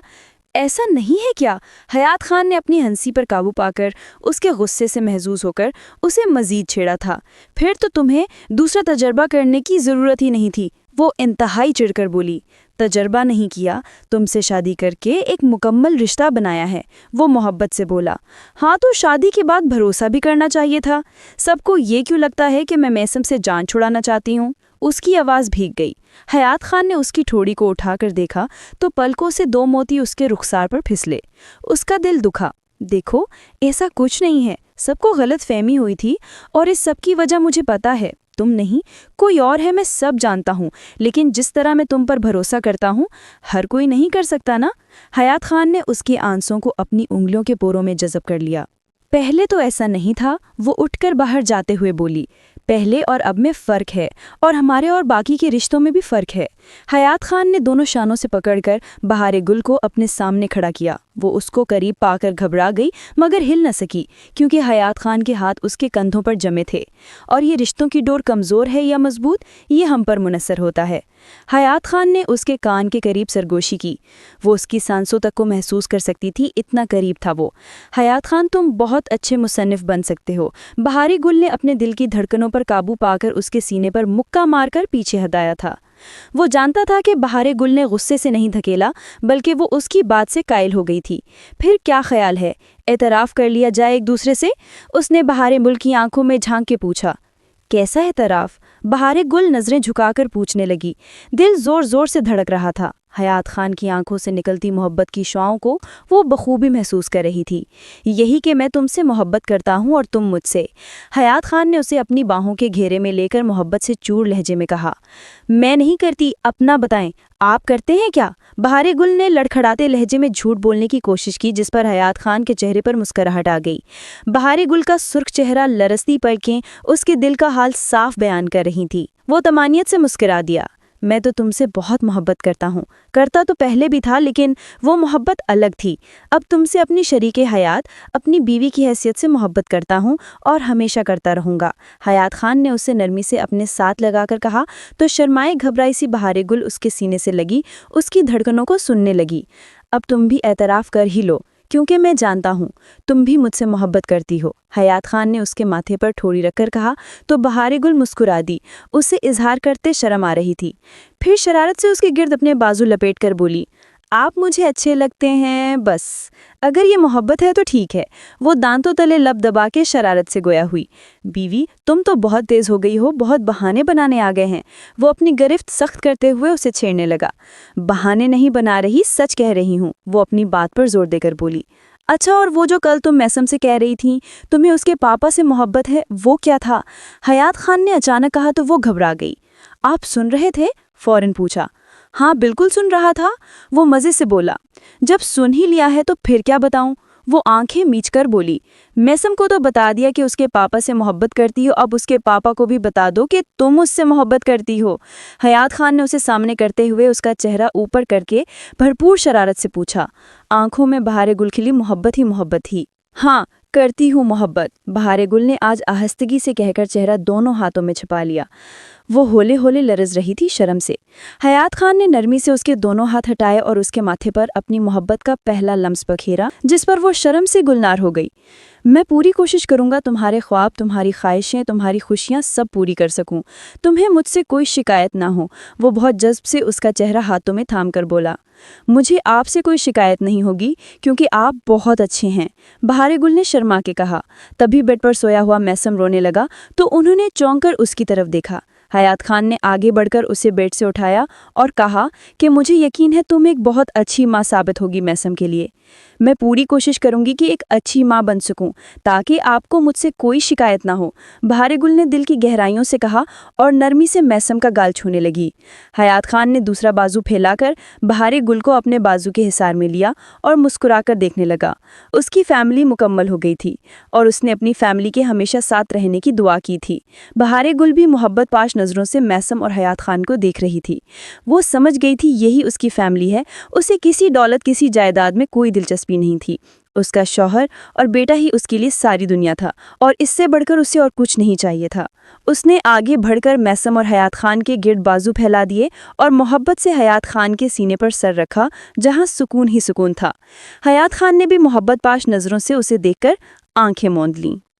ایسا نہیں ہے کیا؟ حیات خان نے اپنی ہنسی پر قابو پا کر اس کے غصے سے محظوظ ہو کر اسے مزید چھیڑا تھا۔ پھر تو تمہیں دوسرا تجربہ کرنے کی ضرورت ہی نہیں تھی، وہ انتہائی چڑھ کر بولی۔ تجربہ نہیں کیا، تم سے شادی کر کے ایک مکمل رشتہ بنایا ہے، وہ محبت سے بولا۔ ہاں تو شادی کے بعد بھروسہ بھی کرنا چاہیے تھا۔ سب کو یہ کیوں لگتا ہے کہ میں میسم سے جان چھڑانا چاہتی ہوں؟ اس کی آواز بھیگ گئی۔ حیات خان نے اس کی ٹھوڑی کو اٹھا کر دیکھا تو پلکوں سے 2 موتی اس کے رخسار پر پھسلے۔ اس کا دل دکھا۔ دیکھو، ایسا کچھ نہیں ہے، سب کو غلط فہمی ہوئی تھی، اور اس سب کی وجہ مجھے پتا ہے، تم نہیں، کوئی اور ہے، میں سب جانتا ہوں، لیکن جس طرح میں تم پر بھروسہ کرتا ہوں ہر کوئی نہیں کر سکتا نا۔ حیات خان نے اس کی آنسوں کو اپنی انگلیوں کے پوروں میں جذب کر لیا۔ پہلے تو ایسا نہیں تھا، وہ اٹھ کر باہر جاتے ہوئے بولی۔ پہلے اور اب میں فرق ہے، اور ہمارے اور باقی کے رشتوں میں بھی فرق ہے۔ حیات خان نے دونوں شانوں سے پکڑ کر بہار گل کو اپنے سامنے کھڑا کیا۔ وہ اس کو قریب پا کر گھبرا گئی مگر ہل نہ سکی، کیونکہ حیات خان کے ہاتھ اس کے کندھوں پر جمے تھے، اور یہ رشتوں کی ڈور کمزور ہے یا مضبوط، یہ ہم پر منحصر ہوتا ہے۔ حیات خان نے اس کے کان کے قریب سرگوشی کی۔ وہ اس کی سانسوں تک کو محسوس کر سکتی تھی، اتنا قریب تھا وہ۔ حیات خان، تم بہت اچھے مصنف بن سکتے ہو۔ بہار گل نے اپنے دل کی دھڑکنوں پر قابو پا کر اس کے سینے پر مکہ مار کر پیچھے ہٹایا تھا۔ وہ جانتا تھا کہ بہار گل نے غصے سے نہیں دھکیلا، بلکہ وہ اس کی بات سے قائل ہو گئی تھی۔ پھر کیا خیال ہے، اعتراف کر لیا جائے ایک دوسرے سے؟ اس نے بہار گل کی آنکھوں میں جھانک کے پوچھا۔ کیسا اعتراف؟ بہار گل نظریں جھکا کر پوچھنے لگی۔ دل زور زور سے دھڑک رہا تھا۔ حیات خان کی آنکھوں سے نکلتی محبت کی شعاؤں کو وہ بخوبی محسوس کر رہی تھی۔ یہی کہ میں تم سے محبت کرتا ہوں اور تم مجھ سے۔ حیات خان نے اسے اپنی باہوں کے گھیرے میں لے کر محبت سے چور لہجے میں کہا۔ میں نہیں کرتی، اپنا بتائیں، آپ کرتے ہیں کیا؟ بہار گل نے لڑکھڑاتے لہجے میں جھوٹ بولنے کی کوشش کی، جس پر حیات خان کے چہرے پر مسکراہٹ آ گئی۔ بہار گل کا سرخ چہرہ، لرزتی پلکیں اس کے دل کا حال صاف بیان کر رہی تھی۔ وہ طمانیت سے مسکرا دیا۔ میں تو تم سے بہت محبت کرتا ہوں، کرتا تو پہلے بھی تھا، لیکن وہ محبت الگ تھی۔ اب تم سے اپنی شریک حیات، اپنی بیوی کی حیثیت سے محبت کرتا ہوں اور ہمیشہ کرتا رہوں گا۔ حیات خان نے اسے نرمی سے اپنے ساتھ لگا کر کہا تو شرمائے گھبرائی سی بہار گل اس کے سینے سے لگی، اس کی دھڑکنوں کو سننے لگی۔ اب تم بھی اعتراف کر ہی لو، کیونکہ میں جانتا ہوں تم بھی مجھ سے محبت کرتی ہو۔ حیات خان نے اس کے ماتھے پر ٹھوڑی رکھ کر کہا تو بہار گل مسکرا دی، اسے اظہار کرتے شرم آ رہی تھی۔ پھر شرارت سے اس کے گرد اپنے بازو لپیٹ کر بولی، آپ مجھے اچھے لگتے ہیں، بس اگر یہ محبت ہے تو ٹھیک ہے۔ وہ دانتوں تلے لب دبا کے شرارت سے گویا ہوئی۔ بیوی، تم تو بہت تیز ہو گئی ہو، بہت بہانے بنانے آ گئے ہیں۔ وہ اپنی گرفت سخت کرتے ہوئے اسے چھیڑنے لگا۔ بہانے نہیں بنا رہی، سچ کہہ رہی ہوں، وہ اپنی بات پر زور دے کر بولی۔ اچھا، اور وہ جو کل تم میسم سے کہہ رہی تھی تمہیں اس کے پاپا سے محبت ہے، وہ کیا تھا؟ حیات خان نے اچانک کہا تو وہ گھبرا گئی۔ آپ سن رہے تھے؟ فوراً پوچھا۔ ہاں بالکل سن رہا تھا، وہ مزے سے بولا۔ جب سن ہی لیا ہے تو پھر کیا بتاؤں؟ وہ آنکھیں میچ کر بولی۔ میسم کو تو بتا دیا کہ اس کے پاپا سے محبت کرتی ہو، اب اس کے پاپا کو بھی بتا دو کہ تم اس سے محبت کرتی ہو۔ حیات خان نے اسے سامنے کرتے ہوئے اس کا چہرہ اوپر کر کے بھرپور شرارت سے پوچھا۔ آنکھوں میں بہار گل کھلی محبت ہی محبت تھی۔ ہاں کرتی ہوں محبت، بہار گل نے آج آہستگی سے کہہ کر چہرہ دونوں ہاتھوں میں چھپا لیا۔ وہ ہولے ہولے لرز رہی تھی شرم سے۔ حیات خان نے نرمی سے اس کے دونوں ہاتھ ہٹائے اور اس کے ماتھے پر اپنی محبت کا پہلا لمس بکھیرا، جس پر وہ شرم سے گلنار ہو گئی۔ میں پوری کوشش کروں گا تمہارے خواب، تمہاری خواہشیں، تمہاری خوشیاں سب پوری کر سکوں، تمہیں مجھ سے کوئی شکایت نہ ہو۔ وہ بہت جذب سے اس کا چہرہ ہاتھوں میں تھام کر بولا، مجھے آپ سے کوئی شکایت نہیں ہوگی کیونکہ آپ بہت اچھے ہیں، بہارے گل نے شرما کے کہا۔ تبھی بیڈ پر سویا ہوا میسم رونے لگا تو انہوں نے چونک کر اس کی طرف دیکھا۔ حیات خان نے آگے بڑھ کر اسے بیڈ سے اٹھایا اور کہا کہ مجھے یقین ہے تم ایک بہت اچھی ماں ثابت ہوگی میسم کے لیے۔ میں پوری کوشش کروں گی کہ ایک اچھی ماں بن سکوں تاکہ آپ کو مجھ سے کوئی شکایت نہ ہو، بہارے گل نے دل کی گہرائیوں سے کہا اور نرمی سے میسم کا گال چھونے لگی۔ حیات خان نے دوسرا بازو پھیلا کر بہارے گل کو اپنے بازو کے حصار میں لیا اور مسکرا کر دیکھنے لگا۔ اس کی فیملی مکمل ہو گئی تھی اور اس نے اپنی فیملی کے ہمیشہ ساتھ رہنے کی دعا کی تھی۔ بہارے گل بھی محبت پاش نظروں سے میسم اور حیات خان کو دیکھ رہی تھی۔ وہ سمجھ گئی تھی یہی اس کی فیملی ہے۔ اسے کسی دولت، کسی جائیداد میں کوئی دلچسپی نہیں تھی۔ اس کا شوہر اور بیٹا ہی اس کے لیے ساری دنیا تھا اور اس سے بڑھ کر اسے اور کچھ نہیں چاہیے تھا۔ اس نے آگے بڑھ کر میسم اور حیات خان کے گرد بازو پھیلا دیے اور محبت سے حیات خان کے سینے پر سر رکھا جہاں سکون ہی سکون تھا۔ حیات خان نے بھی محبت پاش نظروں سے اسے دیکھ کر آنکھیں موند لیں۔